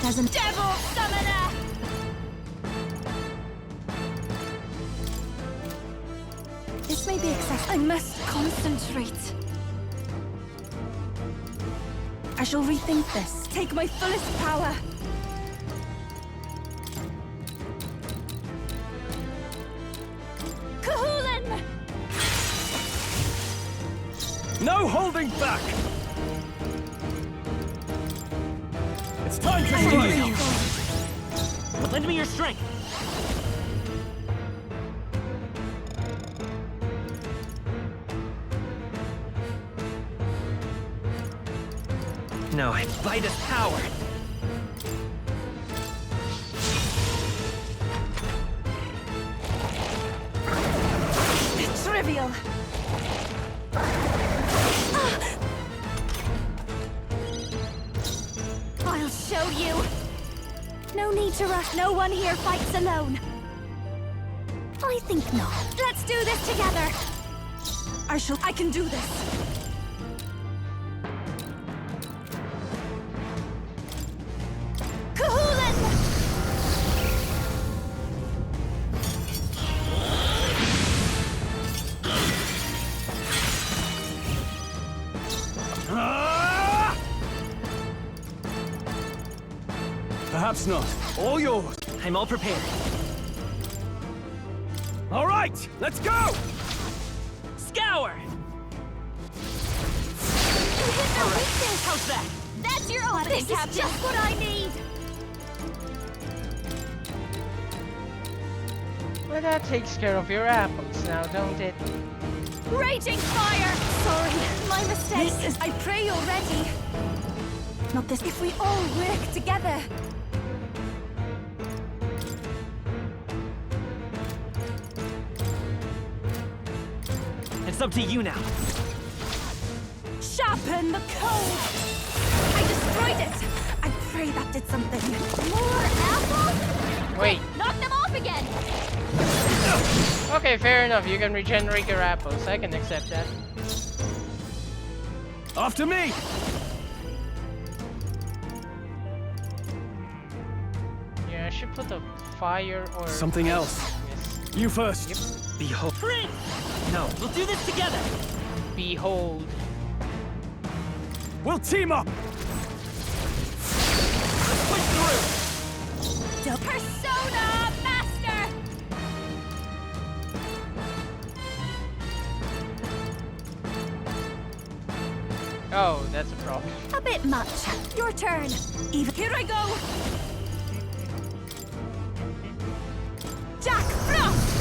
As a devil summoner! This may be excessive. I must concentrate. I shall rethink this. Take my fullest power. Kahulin! No holding back! It's time to strike! Lend me your strength! No, by this power. Trivial. I'll show you. No need to rush. No one here fights alone. I think not. Let's do this together. I can do this. Kahoolan! Perhaps not. All yours. I'm all prepared. All right, let's go! Scour! How's that? That's your opening, Captain. This is just what I need. Well, that takes care of your apples now, don't it? Raging fire! Sorry, my mistake. This is. I pray you're ready. Not this. If we all work together. It's up to you now. Sharpen the code! I destroyed it! I pray that did something. More apples? Wait. Knock them off again! Okay, fair enough. You can regenerate your apples. I can accept that. After me! Yeah, I should put the fire or... Something else. Yes. You first. Yep. Behold. Prince! No, we'll do this together! Behold. We'll team up! Let's push through! The Persona Master! Oh, that's a problem. A bit much. Your turn. Even here I go! Jack Frost!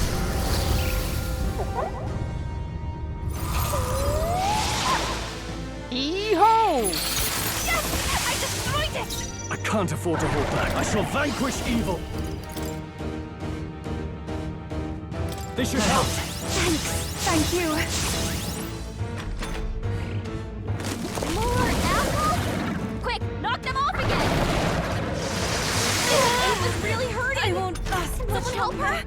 Hee-ho! Yes! I destroyed it! I can't afford to hold back. I shall vanquish evil. This should help. Thanks. Thank you. More apples? Quick, knock them off again! It was really hurting! I won't last Can someone much help longer. her?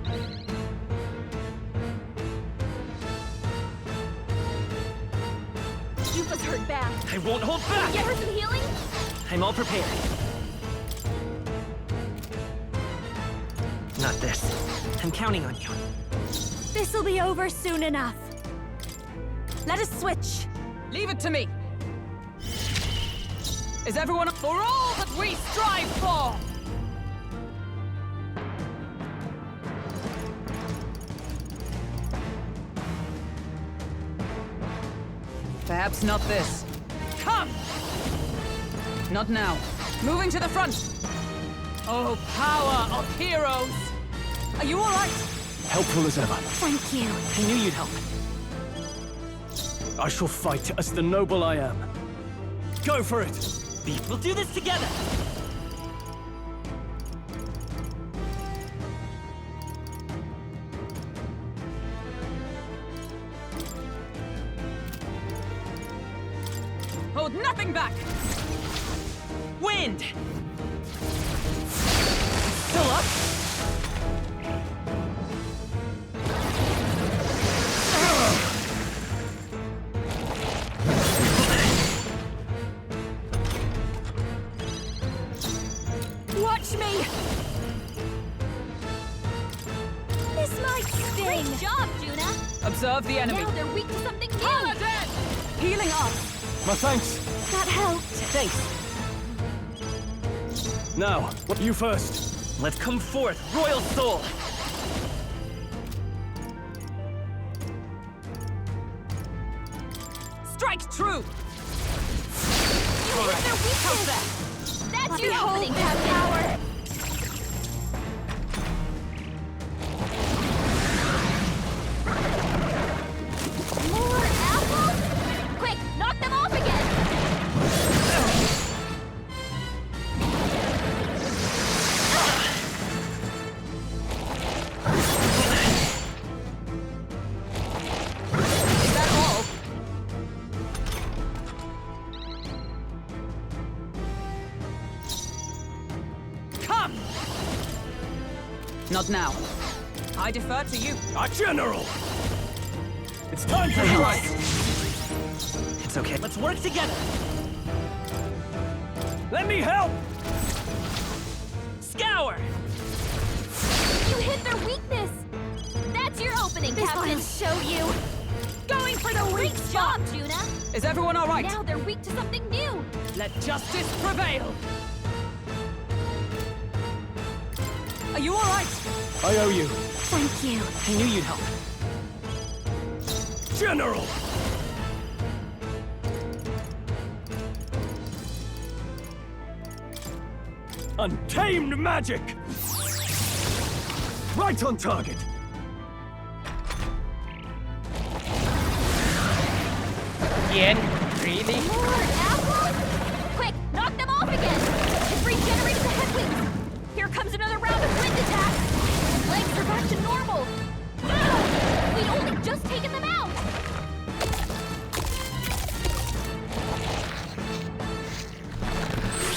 Yupa's hurt bad. I won't hold back! Get her some healing? I'm all prepared. Not this. I'm counting on you. This'll be over soon enough. Let us switch. Leave it to me. Is everyone for all that we strive for? Perhaps not this. Come! Not now. Moving to the front. Oh, power of heroes! Are you all right? Helpful as ever. Thank you. I knew you'd help. I shall fight as the noble I am. Go for it! We'll do this together! Hold nothing back! Wind! Still up? Watch me! This might sting! Great job, Juna! Observe the enemy. Now they're weak to something new! Paladin! Healing up! My thanks. That helped. Thanks. Now, you first. Let's come forth, Royal Soul! Strike true! You hit their weakness! That's your opening, Captain! More apples? Quick, knock them off again! Not now. I defer to you. Our general! It's time for strike! It's okay. Let's work together! Let me help! Scour! You hit their weakness! That's your opening, Captain! I'll show you! Going for the weak job, Juna! Is everyone all right? Now they're weak to something new! Let justice prevail! Are you all right? I owe you. Thank you. I knew you'd help. General! Untamed magic! Right on target. Again? Really? More apples? Quick, knock them off again! It's regenerated the head wings! Here comes another round of wind attacks! Legs are back to normal! Ah! We'd only just taken them out!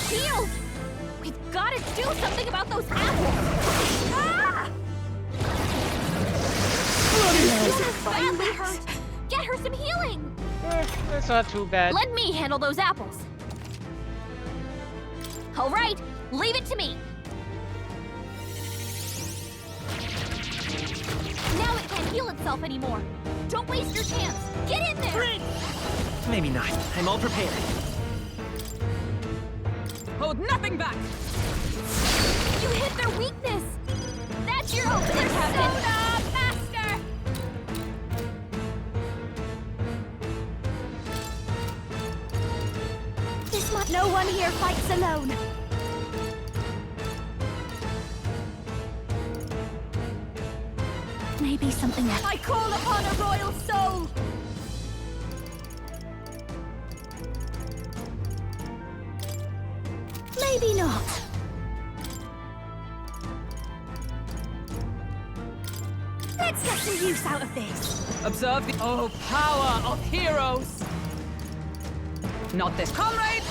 Shield! We've got to do something about those apples! Ah! This is badly hurt! Get her some healing! That's not too bad. Let me handle those apples. All right, leave it to me. Now it can't heal itself anymore. Don't waste your chance. Get in there. Prince! Maybe not. I'm all prepared. Hold nothing back! You hit their weakness. That's your opening, Captain. Persona Master! This might. No one here fights alone. Maybe something else. I call upon a royal soul. Maybe not. Let's get some use out of this. Observe the power of heroes! Not this. Comrade,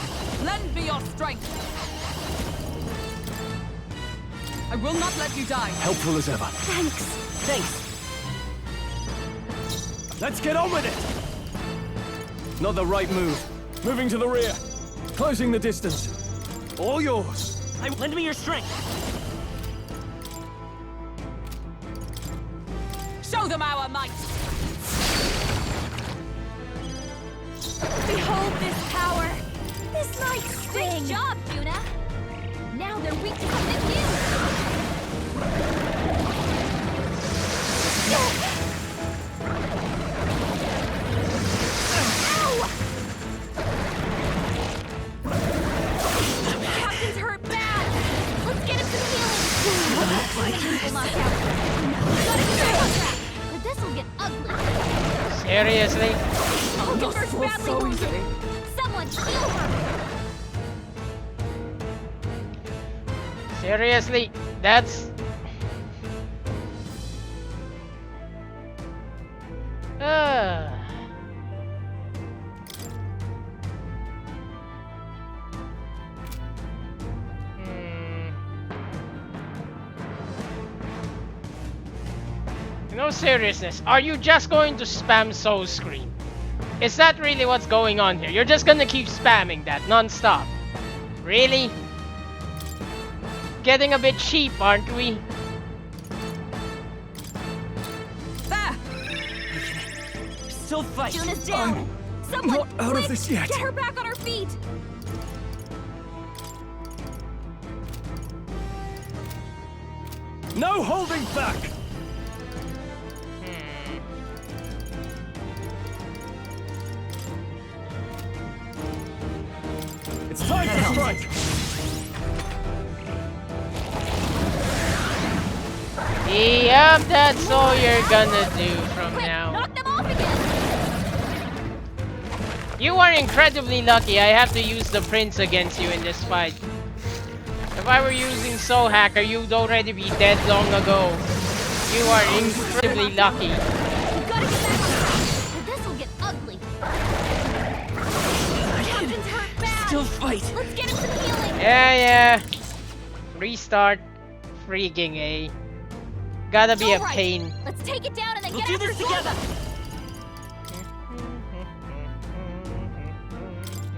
lend me your strength. I will not let you die. Helpful as ever. Thanks. Thanks. Let's get on with it! Not the right move. Moving to the rear. Closing the distance. All yours. Lend me your strength. Show them our might. Behold this power. This might sting. Great job, Juna. Now they're weak to something new. Captain's hurt bad. Let's get him some healing. Will knock out. Gotta get back on track, or this'll get ugly. Seriously? Hulkenberg's badly wounded. Someone heal her. Seriously? That's... No seriousness, are you just going to spam Soul Scream? Is that really what's going on here? You're just gonna keep spamming that non-stop? Really? Getting a bit cheap, aren't we? There! Still fight. Juna's down. Someone, not out of quick, this yet. Get her back on her feet. No holding back! It's time to strike! Yep, that's all you're gonna do from now. Knock them off again. You are incredibly lucky I have to use the Prince against you in this fight. If I were using Soul Hacker, you'd already be dead long ago. You are incredibly lucky. You gotta get back on track, or this'll get ugly. Captain's hurt bad. Still fight. Let's get him some healing. Yeah. Restart. Freaking A. Gotta be a All right, pain. Let's take it down and then We'll get do after this together.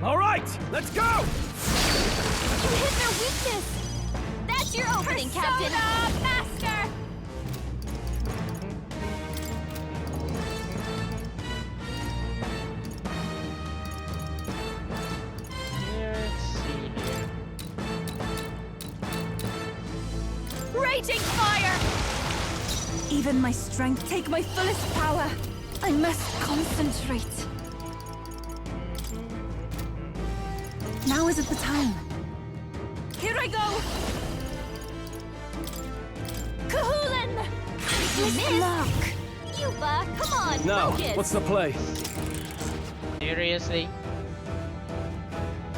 All right, let's go. You hit their weakness. That's your opening, Captain. Master. Let's see here. Raging fire! Even my strength, take my fullest power. I must concentrate. Now isn't the time. Here I go! Kahulin! You With missed. luck. Yuba, come on, Now, focus. what's the play? Seriously?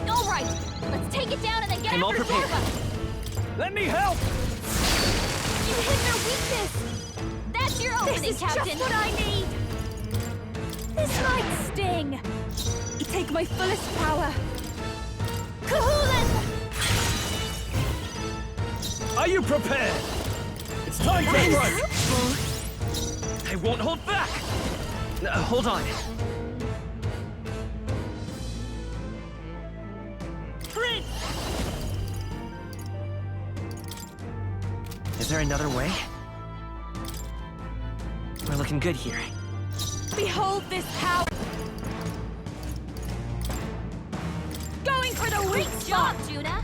All right, let's take it down and then get I'm all after prepared. Zorba. Let me help. You hit their weakness. That's your opening, This is Captain. just what I need. This might sting. Take my fullest power. Kahulin! Are you prepared? It's time for strike. I won't hold back. Hold on. Prince! Is there another way? We're looking good here. Behold this power! Going for the weak Great spot! job, Juna.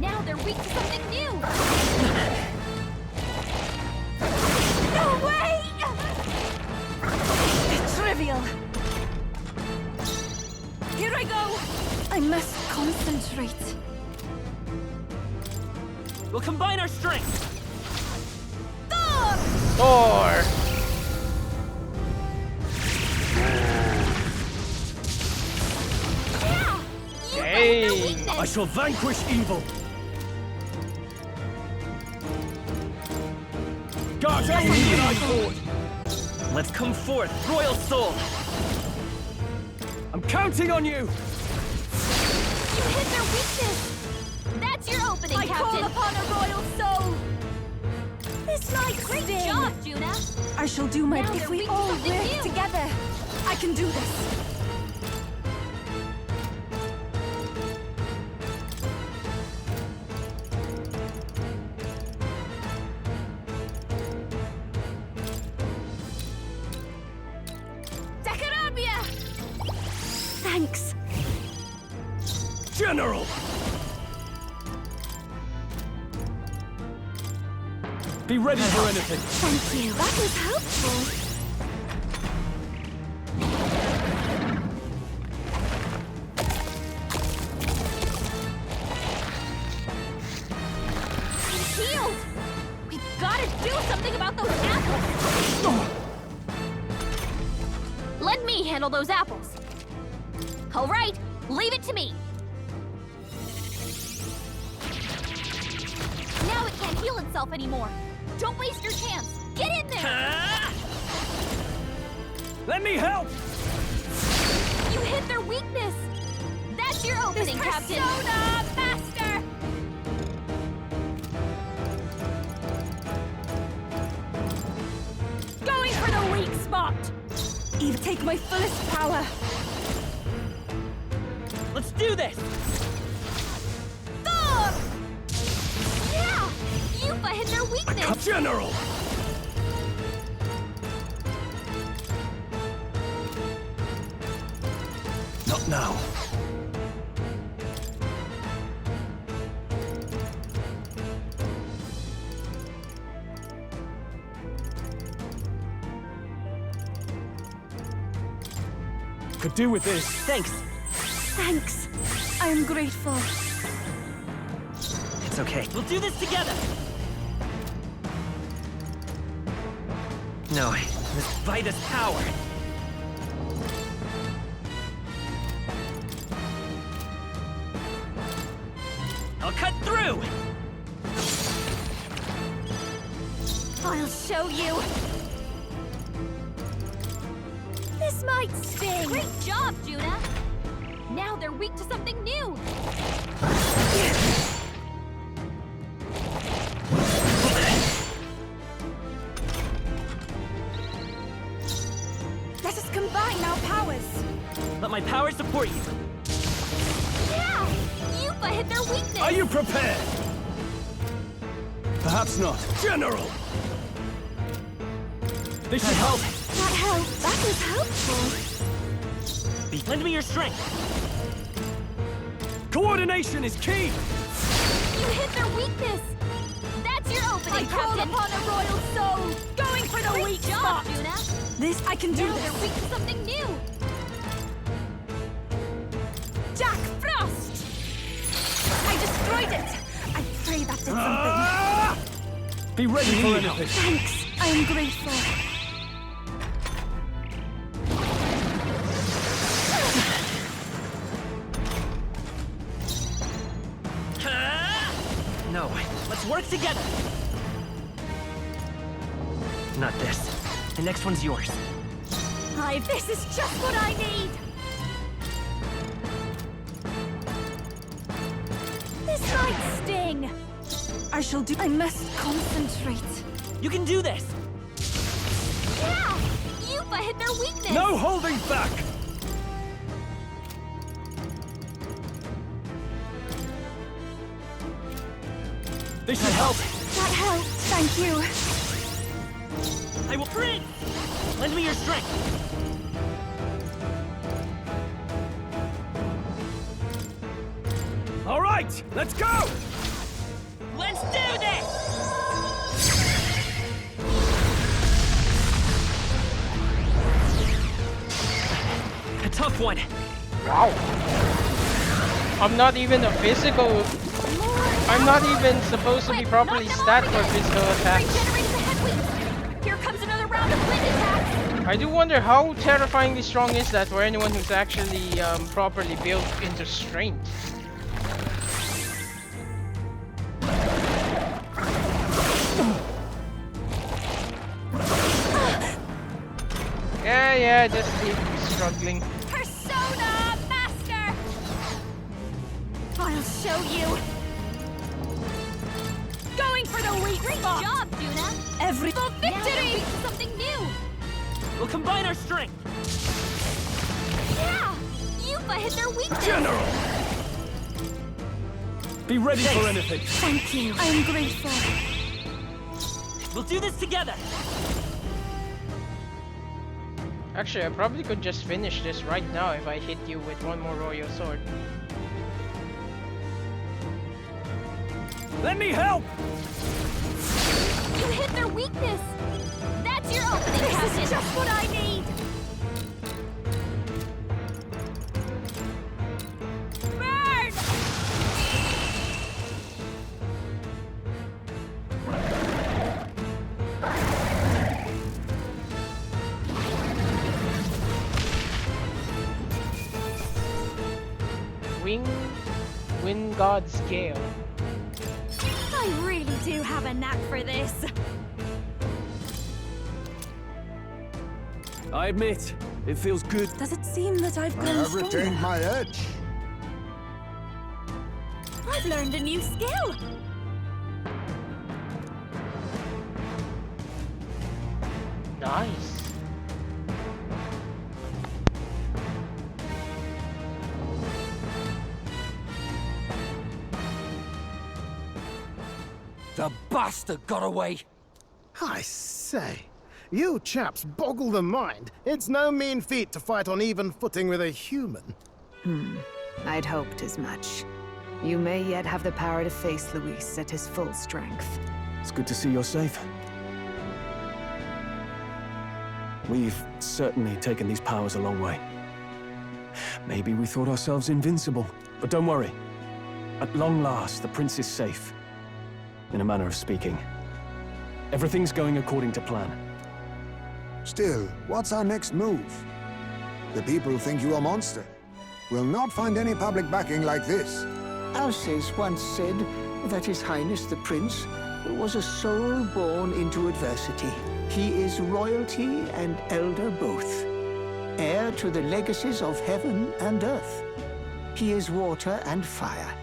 Now they're weak to something new. No way! Trivial. Here I go! I must concentrate. We'll combine our strength. Thor! Yeah! You Dang. their weakness. I shall vanquish evil. Guards up from the United Fort. Let's come forth, Royal Soul! I'm counting on you. You hit their weakness. That's your opening, I Captain. call upon a royal soul! This might Great sting. job, Juna. I shall do my Now if they're we weak to all something work new. together. I can do this. Dakarabia! Thanks. General! Be ready for anything. Thank you. That was helpful. He's healed. We've got to do something about those apples. Let me handle those apples. All right, leave it to me. Now it can't heal itself anymore. Don't waste your chance. Get in there. Let me help. You hit their weakness. That's your opening, This Captain. persona Master. Going for the weak spot. Eve, take my fullest power. Let's do this. Thor! Yeah! Yuba hit their weakness. General! Not now. Could do with this. Thanks. Thanks. I am grateful. It's okay. We'll do this together. No, this Vitus power. I'll cut through. I'll show you. This might sting. Great job, Juna. Now they're weak to something new. Let's combine our powers. Let my power support you. Yeah! Yuffie hit their weakness! Are you prepared? Perhaps not. General! This should help. That was helpful. Lend me your strength. Coordination is key. You hit their weakness! That's your opening, I called Captain! upon a royal soul. Going for the weak Great job, spot. Juna! This, I can do Now this. they're weak to something new! Jack Frost! I destroyed it. I pray that did something. Be ready for anything. Thanks. I am grateful. No, let's work together. Not this. The next one's yours. Aye, this is just what I need. This might sting! I shall do. I must concentrate. You can do this. Yeah! Yuffie hit their weakness! No holding back! This should help. That helped. Thank you. I will print! Lend me your strength. All right, let's go! Let's do this! A tough one. Wow. I'm not even a physical... I'm not even supposed to be properly stat for physical attacks. Regenerate the head wings! Here comes another round of wind attacks! I do wonder how terrifyingly strong is that for anyone who's actually properly built into strength. Yeah, just keep struggling. Persona Master! I'll show you. Going for the weak Great spot. job, Juna! Every Now they're victory. weak to something new! We'll combine our strength. Yeah! Yuffie hit their weakness! General! Be ready for anything. Thank you. I am grateful. We'll do this together. Actually, I probably could just finish this right now if I hit you with one more royal sword. Let me help! You hit their weakness! That's your opening, Captain! This is just what I need. Burn! Wind God's Gale. I really do have a knack for this. I admit, it feels good. Does it seem that I've I grown have stronger? retained my edge. I've learned a new skill. Nice. The bastard got away! I say, you chaps boggle the mind. It's no mean feat to fight on even footing with a human. I'd hoped as much. You may yet have the power to face Luis at his full strength. It's good to see you're safe. We've certainly taken these powers a long way. Maybe we thought ourselves invincible, but don't worry. At long last, the prince is safe. In a manner of speaking. Everything's going according to plan. Still, what's our next move? The people think you a monster. We'll not find any public backing like this. Alces once said that His Highness the Prince was a soul born into adversity. He is royalty and elder both, heir to the legacies of heaven and earth. He is water and fire,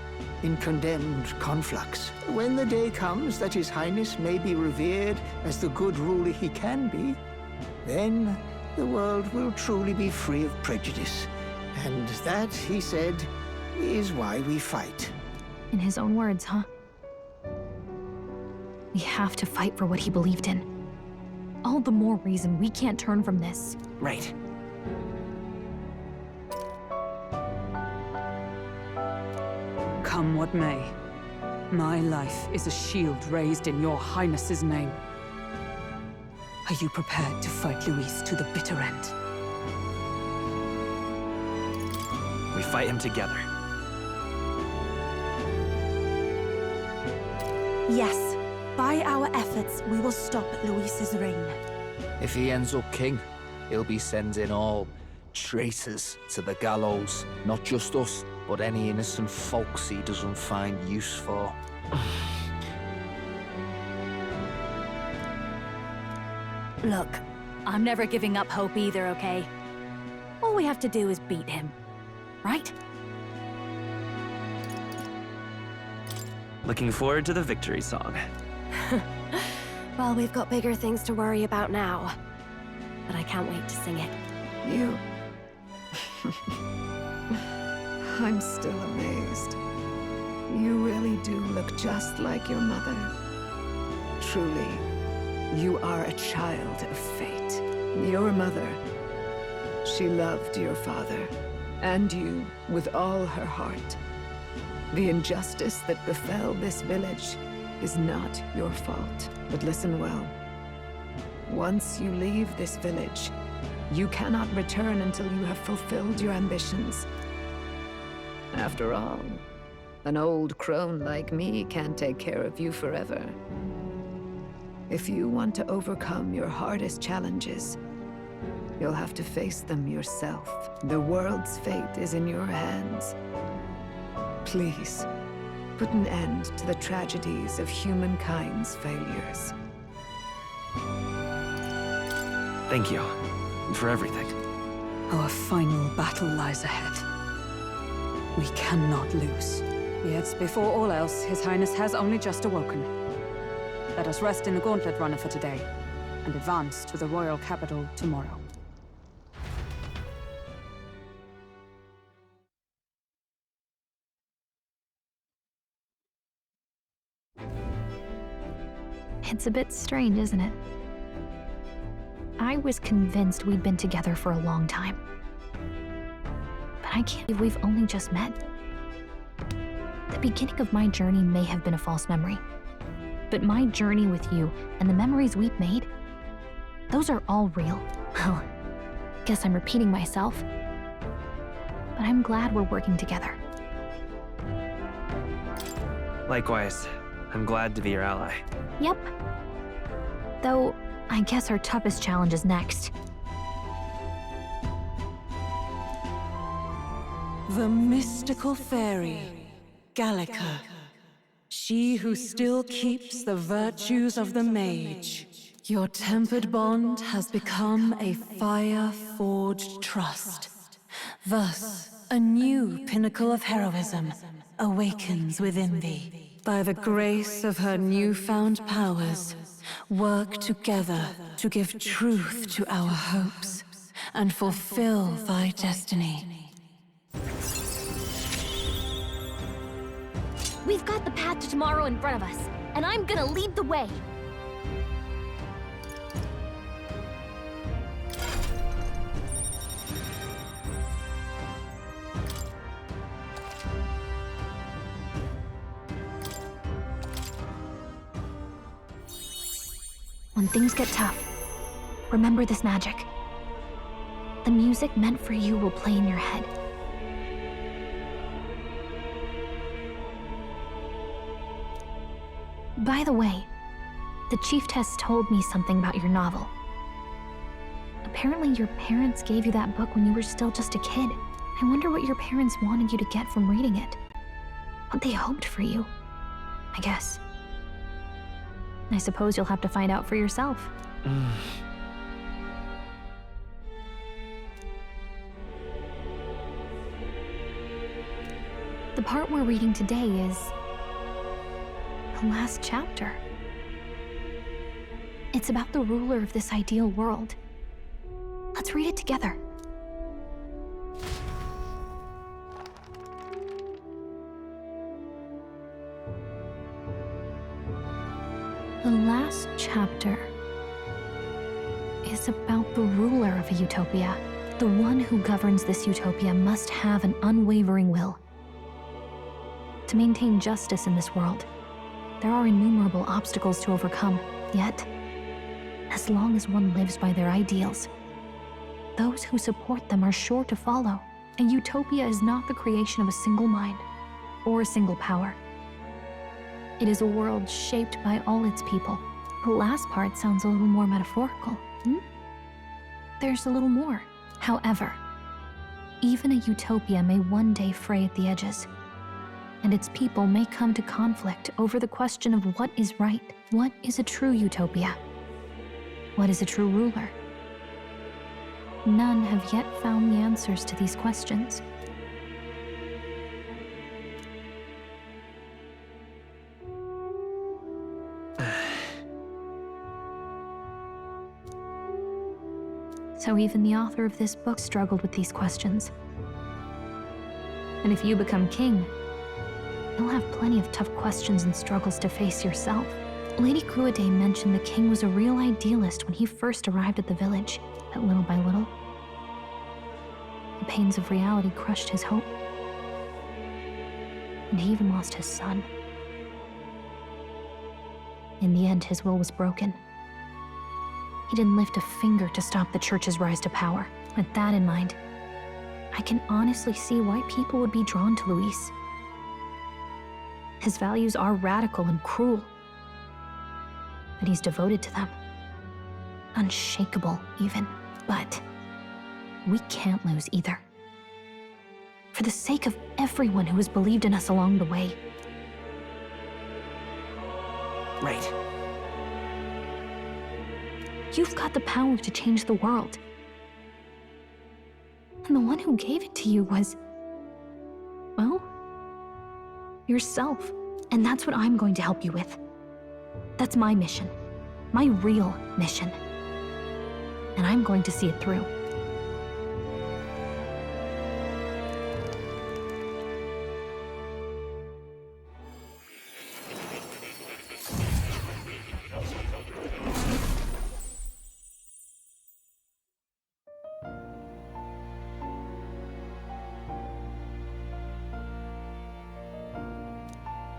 in condemned conflux. When the day comes that His Highness may be revered as the good ruler he can be, then the world will truly be free of prejudice. And that, he said, is why we fight. In his own words, huh? We have to fight for what he believed in. All the more reason we can't turn from this. Right. Come what may, my life is a shield raised in your Highness's name. Are you prepared to fight Luis to the bitter end? We fight him together. Yes, by our efforts, we will stop Luis's reign. If he ends up king, he'll be sending all traitors to the gallows. Not just us, but any innocent folks he doesn't find use for. Look, I'm never giving up hope either, okay? All we have to do is beat him, right? Looking forward to the victory song. Well, we've got bigger things to worry about now. But I can't wait to sing it. You... I'm still amazed. You really do look just like your mother. Truly, you are a child of fate. Your mother, she loved your father, and you with all her heart. The injustice that befell this village is not your fault. But listen well. Once you leave this village, you cannot return until you have fulfilled your ambitions. After all, an old crone like me can't take care of you forever. If you want to overcome your hardest challenges, you'll have to face them yourself. The world's fate is in your hands. Please, put an end to the tragedies of humankind's failures. Thank you for everything. Our final battle lies ahead. We cannot lose. Yet, before all else, His Highness has only just awoken. Let us rest in the Gauntlet Runner for today, and advance to the royal capital tomorrow. It's a bit strange, isn't it? I was convinced we'd been together for a long time. But I can't believe we've only just met. The beginning of my journey may have been a false memory. But my journey with you and the memories we've made, those are all real. Well, guess I'm repeating myself. But I'm glad we're working together. Likewise, I'm glad to be your ally. Yep. Though, I guess our toughest challenge is next. The mystical fairy, Gallica. She who still keeps the virtues of the mage. Your tempered bond has become a fire-forged trust. Thus, a new pinnacle of heroism awakens within thee. By the grace of her newfound powers, work together to give truth to our hopes and fulfill thy destiny. We've got the path to tomorrow in front of us, and I'm gonna lead the way. When things get tough, remember this magic. The music meant for you will play in your head. By the way, the Chieftess told me something about your novel. Apparently your parents gave you that book when you were still just a kid. I wonder what your parents wanted you to get from reading it. What they hoped for you, I guess. I suppose you'll have to find out for yourself. The part we're reading today is the last chapter. It's about the ruler of this ideal world. Let's Let's read it together. The last chapter is about the ruler of a utopia. The one who governs this utopia must have an unwavering will. To maintain justice in this world, there are innumerable obstacles to overcome. Yet, as long as one lives by their ideals, those who support them are sure to follow. A utopia is not the creation of a single mind or a single power. It is a world shaped by all its people. The last part sounds a little more metaphorical. There's a little more. However, even a utopia may one day fray at the edges, and its people may come to conflict over the question of what is right. What is a true utopia? What is a true ruler? None have yet found the answers to these questions. So even the author of this book struggled with these questions. And if you become king, you'll have plenty of tough questions and struggles to face yourself. Lady Gruaday mentioned the king was a real idealist when he first arrived at the village, but little by little, the pains of reality crushed his hope. And he even lost his son. In the end, his will was broken. He didn't lift a finger to stop the church's rise to power. With that in mind, I can honestly see why people would be drawn to Luis. His values are radical and cruel, but he's devoted to them. Unshakable, even. But we can't lose either. For the sake of everyone who has believed in us along the way. Right. You've got the power to change the world. And the one who gave it to you was, well, yourself. And that's what I'm going to help you with. That's my mission. My real mission. And I'm going to see it through.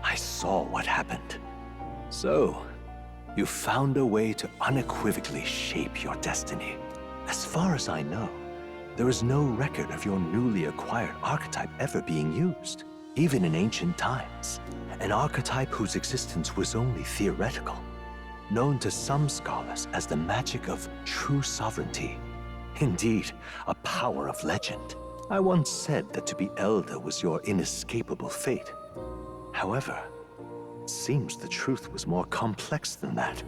I saw what happened. So, you found a way to unequivocally shape your destiny. As far as I know, there is no record of your newly acquired archetype ever being used, even in ancient times. An archetype whose existence was only theoretical, known to some scholars as the magic of true sovereignty. Indeed, a power of legend. I once said that to be elder was your inescapable fate. However, it seems the truth was more complex than that.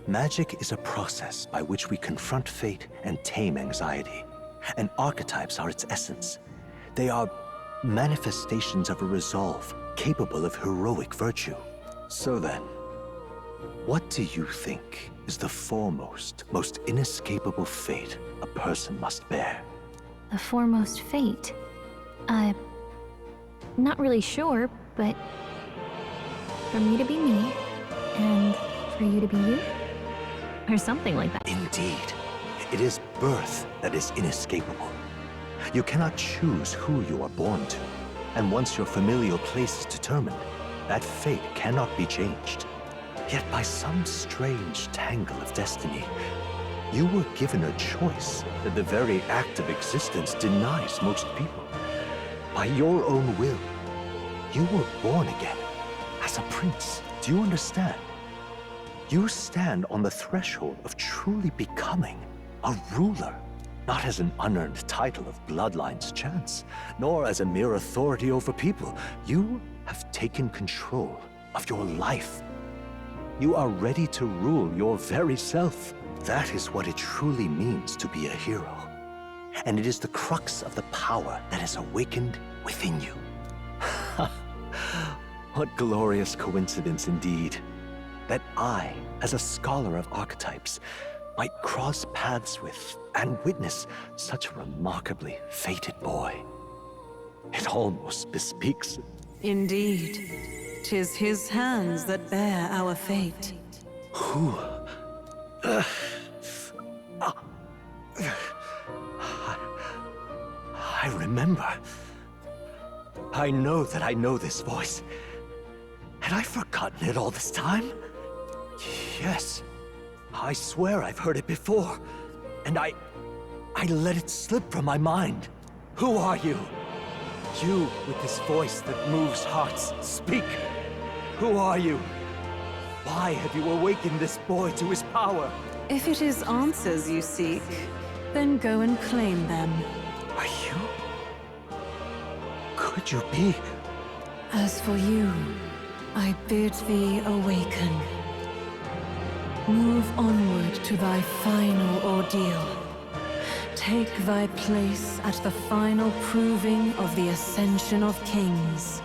Magic is a process by which we confront fate and tame anxiety. And archetypes are its essence. They are manifestations of a resolve capable of heroic virtue. So then, what do you think is the foremost, most inescapable fate a person must bear? The foremost fate? Not really sure, but for me to be me, and for you to be you? Or something like that. Indeed. It is birth that is inescapable. You cannot choose who you are born to. And once your familial place is determined, that fate cannot be changed. Yet by some strange tangle of destiny, you were given a choice that the very act of existence denies most people. By your own will, you were born again. As a prince, do you understand? You stand on the threshold of truly becoming a ruler, not as an unearned title of bloodline's chance, nor as a mere authority over people. You have taken control of your life. You are ready to rule your very self. That is what it truly means to be a hero. And it is the crux of the power that is awakened within you. What glorious coincidence indeed, that I, as a scholar of archetypes, might cross paths with and witness such a remarkably fated boy. It almost bespeaks. Indeed. 'Tis his hands that bear our fate. Who? I remember. I know that I know this voice. Had I forgotten it all this time? Yes. I swear I've heard it before. And I let it slip from my mind. Who are you? You with this voice that moves hearts. Speak. Who are you? Why have you awakened this boy to his power? If it is answers you seek, then go and claim them. Are you? Could you be? As for you, I bid thee awaken. Move onward to thy final ordeal. Take thy place at the final proving of the Ascension of Kings.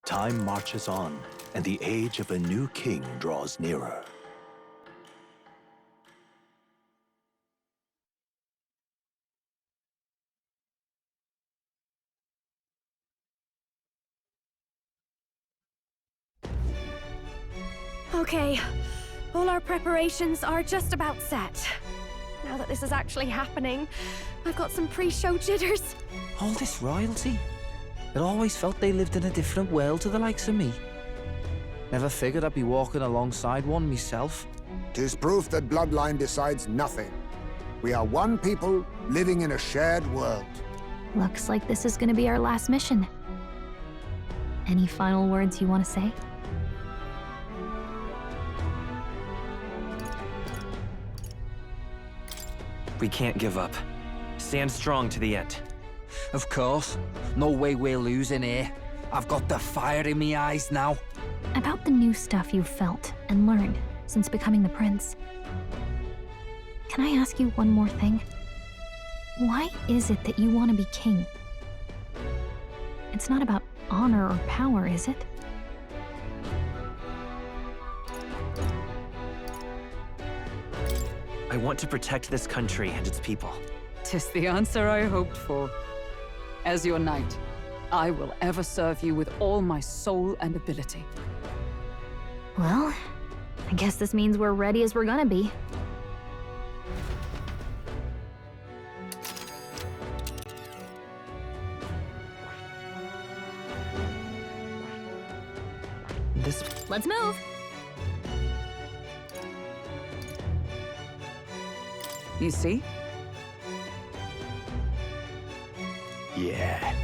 Time marches on, and the age of a new king draws nearer. Okay, all our preparations are just about set. Now that this is actually happening, I've got some pre-show jitters. All this royalty? It always felt they lived in a different world to the likes of me. Never figured I'd be walking alongside one myself. 'Tis proof that bloodline decides nothing. We are one people living in a shared world. Looks like this is gonna be our last mission. Any final words you want to say? We can't give up. Stand strong to the end. Of course. No way we're losing here. I've got the fire in me eyes now. About the new stuff you've felt and learned since becoming the prince. Can I ask you one more thing? Why is it that you want to be king? It's not about honor or power, is it? I want to protect this country and its people. 'Tis the answer I hoped for. As your knight, I will ever serve you with all my soul and ability. Well, I guess this means we're ready as we're gonna be. Let's move! You see? Yeah.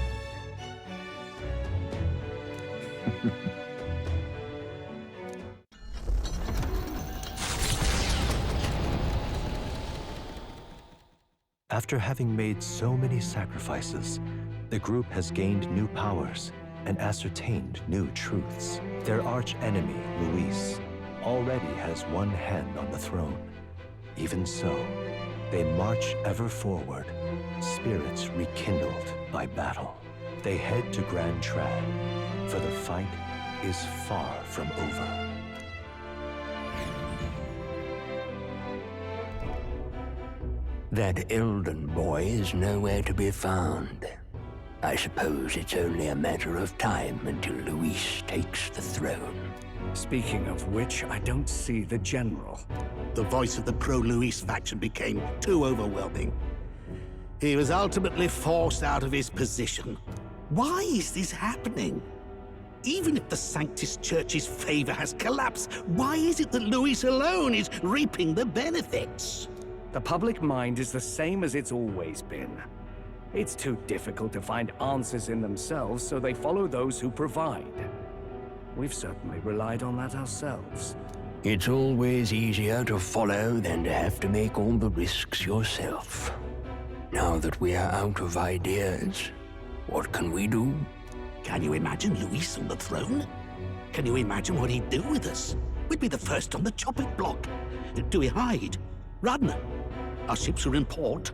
After having made so many sacrifices, the group has gained new powers and ascertained new truths. Their arch-enemy, Luis, already has one hand on the throne. Even so, they march ever forward, spirits rekindled by battle. They head to Grand Trad, for the fight is far from over. That Elden boy is nowhere to be found. I suppose it's only a matter of time until Luis takes the throne. Speaking of which, I don't see the general. The voice of the pro-Luis faction became too overwhelming. He was ultimately forced out of his position. Why is this happening? Even if the Sanctus Church's favor has collapsed, why is it that Luis alone is reaping the benefits? The public mind is the same as it's always been. It's too difficult to find answers in themselves, so they follow those who provide. We've certainly relied on that ourselves. It's always easier to follow than to have to make all the risks yourself. Now that we are out of ideas, what can we do? Can you imagine Luis on the throne? Can you imagine what he'd do with us? We'd be the first on the chopping block. Do we hide? Run? Our ships are in port.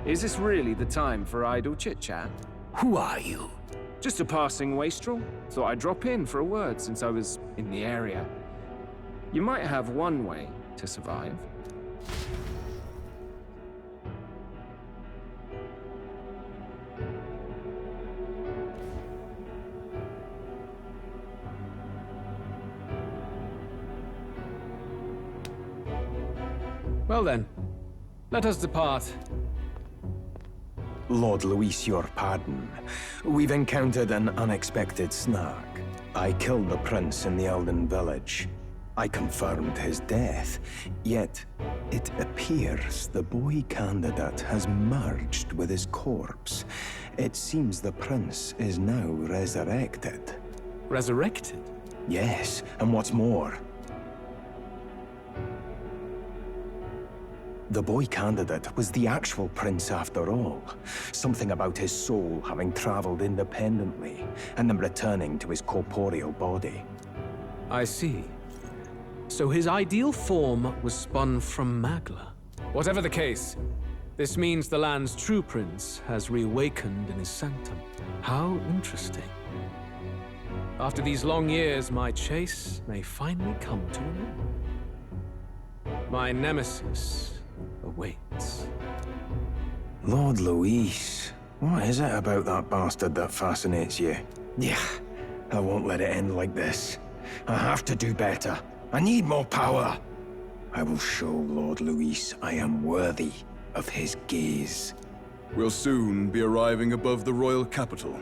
Is this really the time for idle chit-chat? Who are you? Just a passing wastrel. Thought I'd drop in for a word since I was in the area. You might have one way to survive. Well then, let us depart. Lord Luis, your pardon. We've encountered an unexpected snag. I killed the prince in the Elden village. I confirmed his death, yet it appears the boy candidate has merged with his corpse. It seems the prince is now resurrected. Resurrected? Yes, and what's more, the boy candidate was the actual prince after all. Something about his soul having traveled independently, and then returning to his corporeal body. I see. So his ideal form was spun from Magla. Whatever the case, this means the land's true prince has reawakened in his sanctum. How interesting. After these long years, my chase may finally come to an end. My nemesis awaits. Lord Luis, what is it about that bastard that fascinates you? Yeah, I won't let it end like this. I have to do better. I need more power. I will show Lord Luis I am worthy of his gaze. We'll soon be arriving above the royal capital.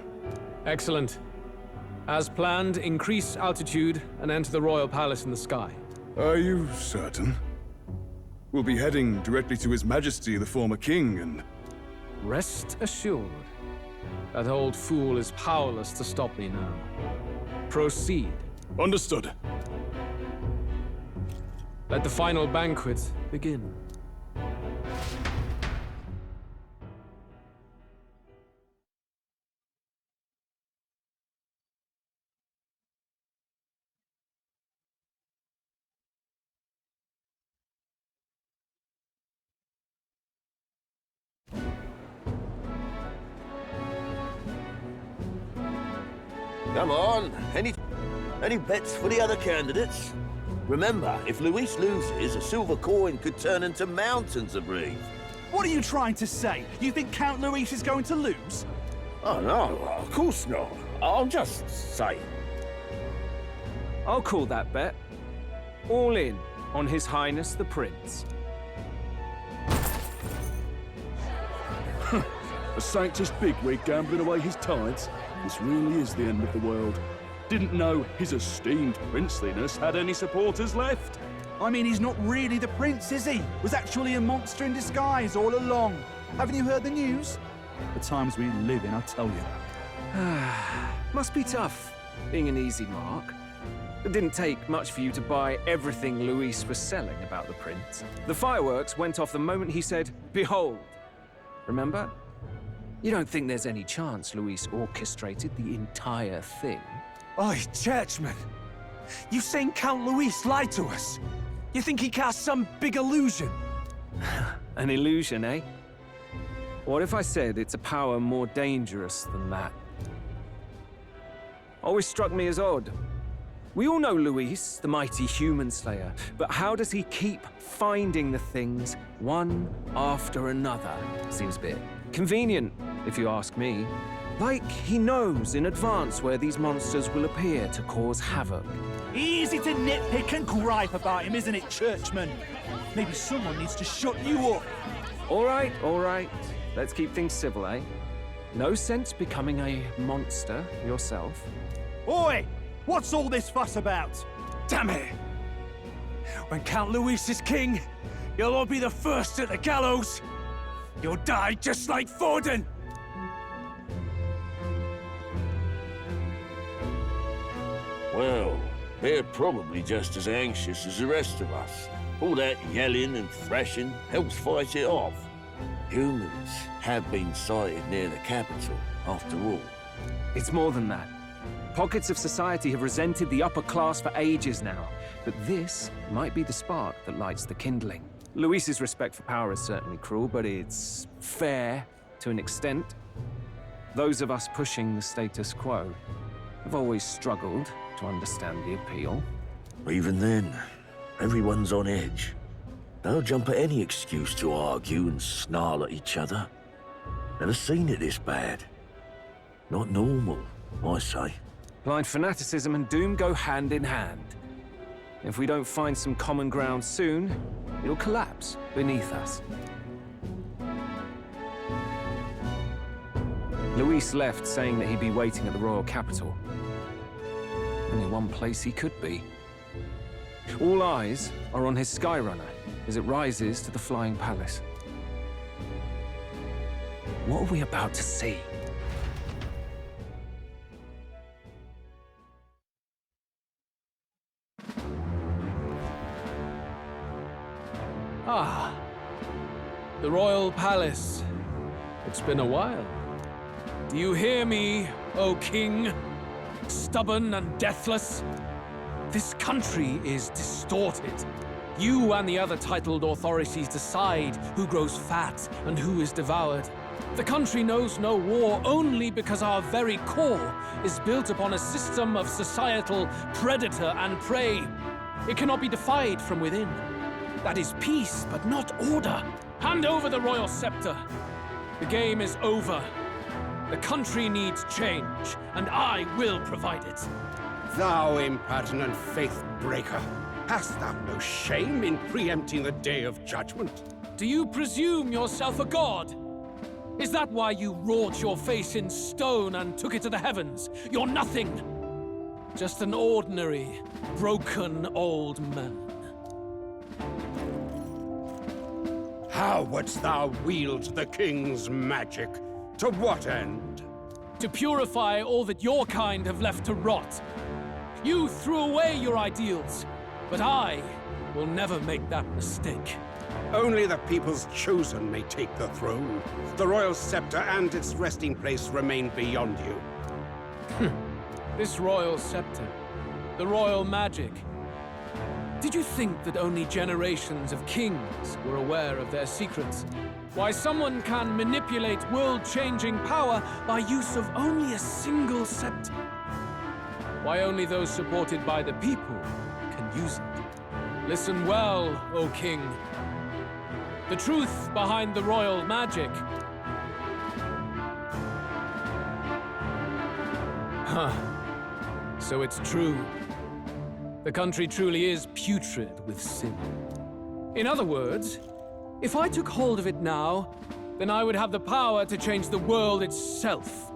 Excellent. As planned, increase altitude and enter the royal palace in the sky. Are you certain? We'll be heading directly to His Majesty, the former king, and... Rest assured, that old fool is powerless to stop me now. Proceed. Understood. Let the final banquet begin. Come on, any bets for the other candidates? Remember, if Luis loses, a silver coin could turn into mountains of Reeve. What are you trying to say? You think Count Luis is going to lose? Oh no, of course not. I'll just say. I'll call that bet. All in on His Highness the Prince. A Sanctus bigwig gambling away his tides? This really is the end of the world. Didn't know his esteemed princeliness had any supporters left. I mean, he's not really the prince, is he? Was actually a monster in disguise all along. Haven't you heard the news? The times we live in, I tell you. Must be tough, being an easy mark. It didn't take much for you to buy everything Luis was selling about the prince. The fireworks went off the moment he said, "Behold." Remember? You don't think there's any chance Luis orchestrated the entire thing? Oi, churchman! You saying Count Luis lied to us? You think he cast some big illusion? An illusion, eh? What if I said it's a power more dangerous than that? Always struck me as odd. We all know Luis, the mighty human slayer, but how does he keep finding the things one after another? Seems a bit convenient, if you ask me. Like he knows in advance where these monsters will appear to cause havoc. Easy to nitpick and gripe about him, isn't it, churchman? Maybe someone needs to shut you up. All right, all right. Let's keep things civil, eh? No sense becoming a monster yourself. Oi! What's all this fuss about? Damn it! When Count Luis is king, you'll all be the first at the gallows. You'll die just like Forden. Well, they're probably just as anxious as the rest of us. All that yelling and thrashing helps fight it off. Humans have been sighted near the capital, after all. It's more than that. Pockets of society have resented the upper class for ages now, but this might be the spark that lights the kindling. Luis's respect for power is certainly cruel, but it's fair to an extent. Those of us pushing the status quo have always struggled to understand the appeal. Even then, everyone's on edge. They'll jump at any excuse to argue and snarl at each other. Never seen it this bad. Not normal, I say. Blind fanaticism and doom go hand in hand. If we don't find some common ground soon, it'll collapse beneath us. Luis left saying that he'd be waiting at the royal capital. Only one place he could be. All eyes are on his Skyrunner as it rises to the flying palace. What are we about to see? Ah, the royal palace. It's been a while. Do you hear me, O king? Stubborn and deathless? This country is distorted. You and the other titled authorities decide who grows fat and who is devoured. The country knows no war only because our very core is built upon a system of societal predator and prey. It cannot be defied from within. That is peace, but not order. Hand over the royal scepter. The game is over. The country needs change, and I will provide it. Thou impertinent faith breaker, hast thou no shame in preempting the day of judgment? Do you presume yourself a god? Is that why you wrought your face in stone and took it to the heavens? You're nothing. Just an ordinary, broken old man. How wouldst thou wield the king's magic? To what end? To purify all that your kind have left to rot. You threw away your ideals, but I will never make that mistake. Only the people's chosen may take the throne. The royal scepter and its resting place remain beyond you. This royal scepter, the royal magic. Did you think that only generations of kings were aware of their secrets? Why someone can manipulate world-changing power by use of only a single scepter? Why only those supported by the people can use it? Listen well, O king. The truth behind the royal magic. Huh. So it's true. The country truly is putrid with sin. In other words, if I took hold of it now, then I would have the power to change the world itself.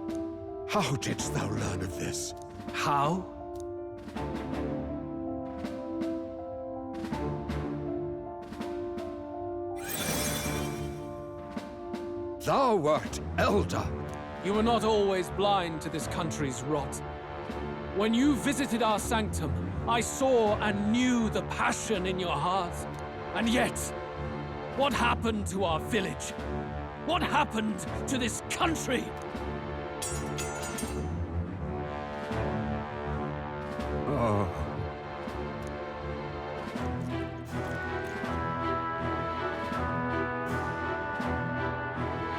How didst thou learn of this? How? Thou wert elder. You were not always blind to this country's rot. When you visited our sanctum, I saw and knew the passion in your heart. And yet, what happened to our village? What happened to this country? Oh.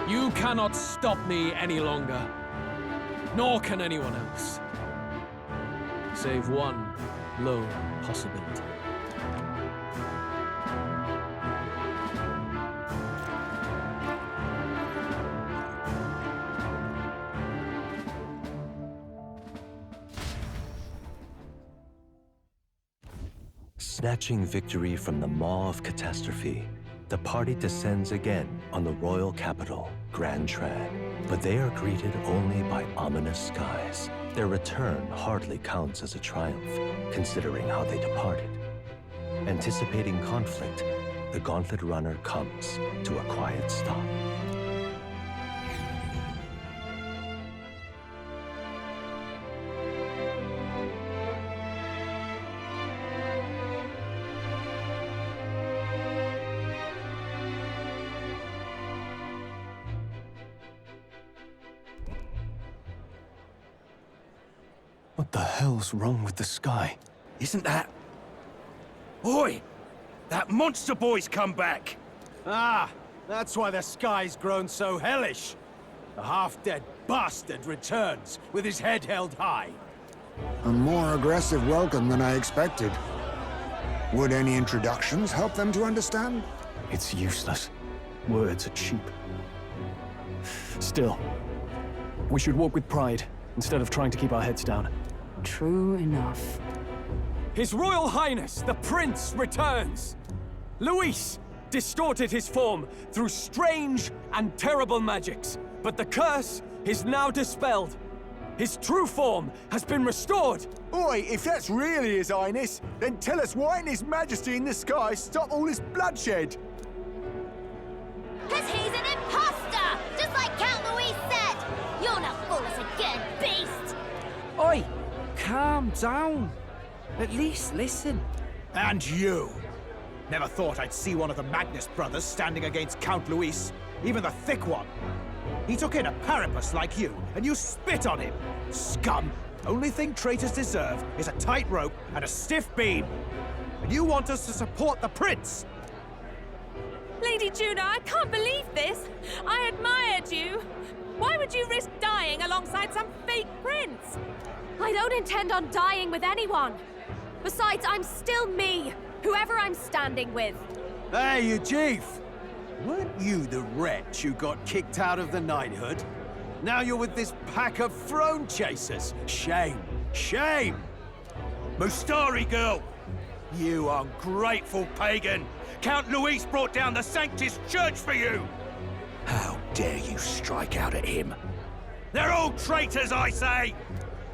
You cannot stop me any longer. Nor can anyone else. Save one lone possibility. Snatching victory from the maw of catastrophe, the party descends again on the royal capital, Grand Trad. But they are greeted only by ominous skies. Their return hardly counts as a triumph, considering how they departed. Anticipating conflict, the Gauntlet Runner comes to a quiet stop. What the hell's wrong with the sky? Isn't that... Oi! That monster boy's come back! Ah, that's why the sky's grown so hellish. The half-dead bastard returns with his head held high. A more aggressive welcome than I expected. Would any introductions help them to understand? It's useless. Words are cheap. Still, we should walk with pride instead of trying to keep our heads down. True enough. His Royal Highness, the Prince, returns! Luis distorted his form through strange and terrible magics, but the curse is now dispelled. His true form has been restored! Oi, if that's really His Highness, then tell us why in His Majesty in the sky stop all this bloodshed? Cause he's an imposter! Just like Count Luis said! You'll not fool us again, beast! Oi! Calm down. At least listen. And you! Never thought I'd see one of the Magnus brothers standing against Count Luis, even the thick one. He took in a Paripus like you, and you spit on him! Scum! Only thing traitors deserve is a tight rope and a stiff beam. And you want us to support the prince? Lady Juna, I can't believe this! I admired you! Why would you risk dying alongside some fake prince? I don't intend on dying with anyone. Besides, I'm still me, whoever I'm standing with. Hey, you chief! Weren't you the wretch who got kicked out of the knighthood? Now you're with this pack of throne chasers. Shame! Shame! Mustari girl! You ungrateful pagan! Count Luis brought down the Sanctus Church for you! How dare you strike out at him? They're all traitors, I say!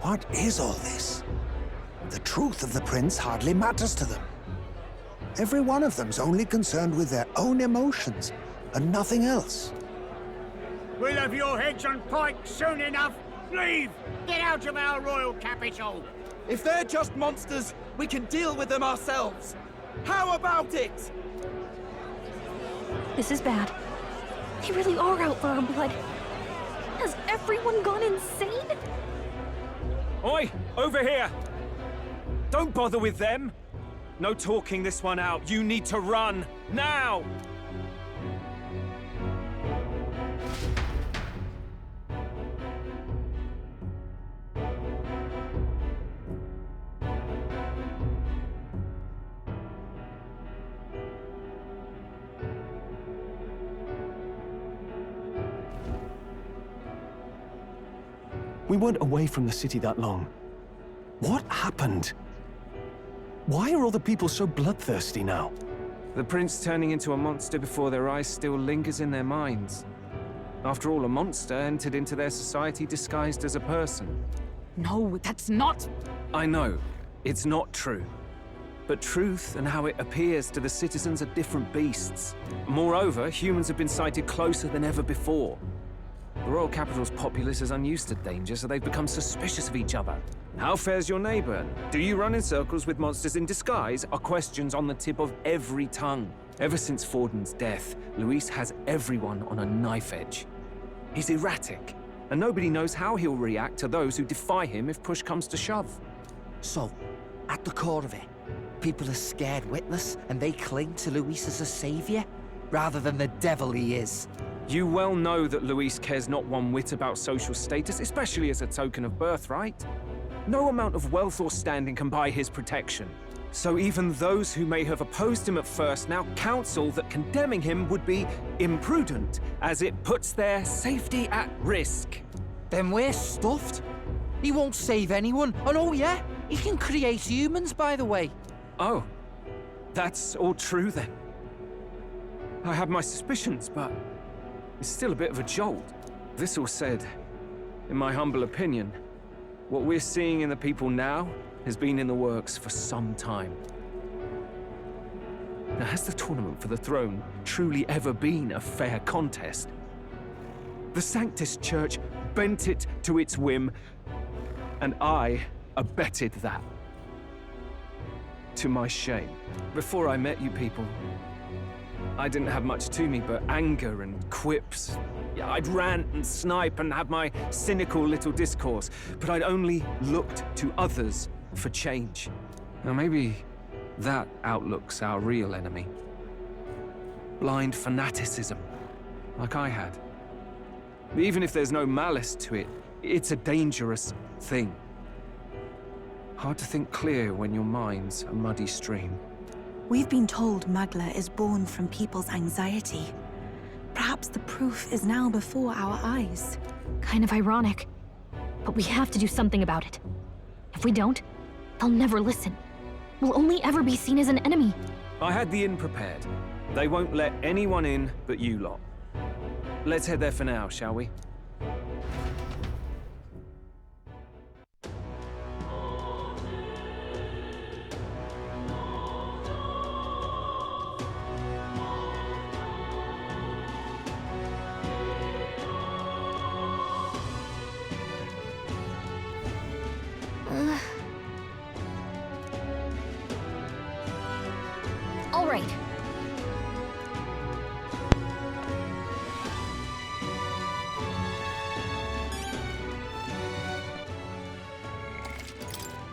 What is all this? The truth of the prince hardly matters to them. Every one of them's only concerned with their own emotions, and nothing else. We'll have your heads on pike soon enough. Leave! Get out of our royal capital! If they're just monsters, we can deal with them ourselves. How about it? This is bad. They really are out for our blood. Has everyone gone insane? Oi! Over here! Don't bother with them! No talking this one out. You need to run! Now! We weren't away from the city that long. What happened? Why are all the people so bloodthirsty now? The prince turning into a monster before their eyes still lingers in their minds. After all, a monster entered into their society disguised as a person. No, that's not... I know, it's not true. But truth and how it appears to the citizens are different beasts. Moreover, humans have been sighted closer than ever before. The royal capital's populace is unused to danger, so they've become suspicious of each other. How fares your neighbor? Do you run in circles with monsters in disguise? Are questions on the tip of every tongue. Ever since Forden's death, Luis has everyone on a knife edge. He's erratic, and nobody knows how he'll react to those who defy him if push comes to shove. So, at the core of it, people are scared witless, and they cling to Luis as a savior, rather than the devil he is. You well know that Luis cares not one whit about social status, especially as a token of birthright. No amount of wealth or standing can buy his protection. So even those who may have opposed him at first now counsel that condemning him would be imprudent, as it puts their safety at risk. Then we're stuffed. He won't save anyone, and oh yeah, he can create humans, by the way. Oh, that's all true then. I had my suspicions, but it's still a bit of a jolt. This all said, in my humble opinion, what we're seeing in the people now has been in the works for some time. Now, has the tournament for the throne truly ever been a fair contest? The Sanctus Church bent it to its whim, and I abetted that. To my shame. Before I met you people, I didn't have much to me but anger and quips. Yeah, I'd rant and snipe and have my cynical little discourse, but I'd only looked to others for change. Now maybe That outlook's our real enemy. Blind fanaticism, like I had. Even if there's no malice to it, it's a dangerous thing. Hard to think clear when your mind's a muddy stream. We've been told Magla is born from people's anxiety. Perhaps the proof is now before our eyes. Kind of ironic, but we have to do something about it. If we don't, they'll never listen. We'll only ever be seen as an enemy. I had the inn prepared. They won't let anyone in but you lot. Let's head there for now, shall we? All right.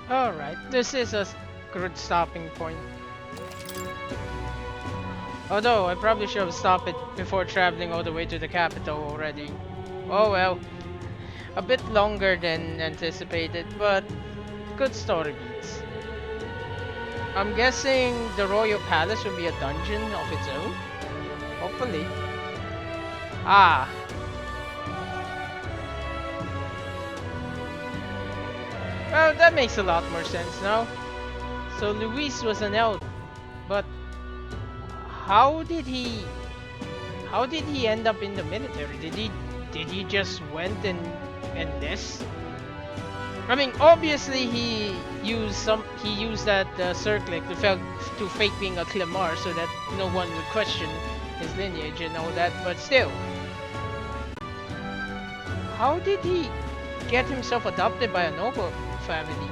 Alright, this is a good stopping point. Although, I probably should have stopped it before traveling all the way to the capital already. Oh well. A bit longer than anticipated, but good story beats. I'm guessing the Royal Palace will be a dungeon of its own? Hopefully. Ah. Well, that makes a lot more sense now. So Luis was an elf, but how did he end up in the military? Did he just went and enlist? I mean, obviously he used that circlet to fake being a Clemar so that no one would question his lineage and all that, but still. How did he get himself adopted by a noble family?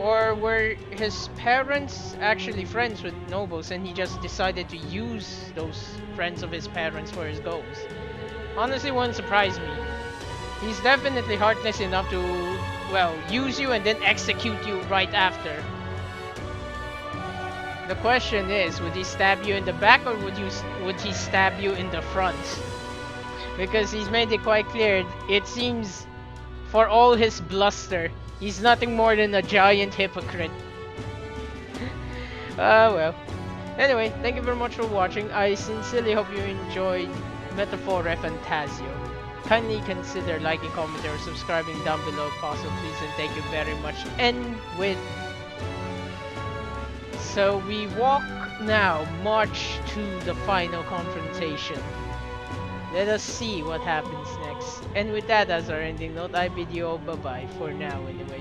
Or were his parents actually friends with nobles and he just decided to use those friends of his parents for his goals? Honestly, wouldn't surprise me. He's definitely heartless enough to, well, use you and then execute you right after. The question is, would he stab you in the back or would he stab you in the front? Because he's made it quite clear, it seems, for all his bluster, he's nothing more than a giant hypocrite. Well. Anyway, thank you very much for watching. I sincerely hope you enjoyed Metaphor ReFantazio. Kindly consider liking, commenting, or subscribing down below if possible, please, and thank you very much. And with... So we walk now, march to the final confrontation. Let us see what happens next. And with that as our ending note, I bid you all bye-bye for now anyway.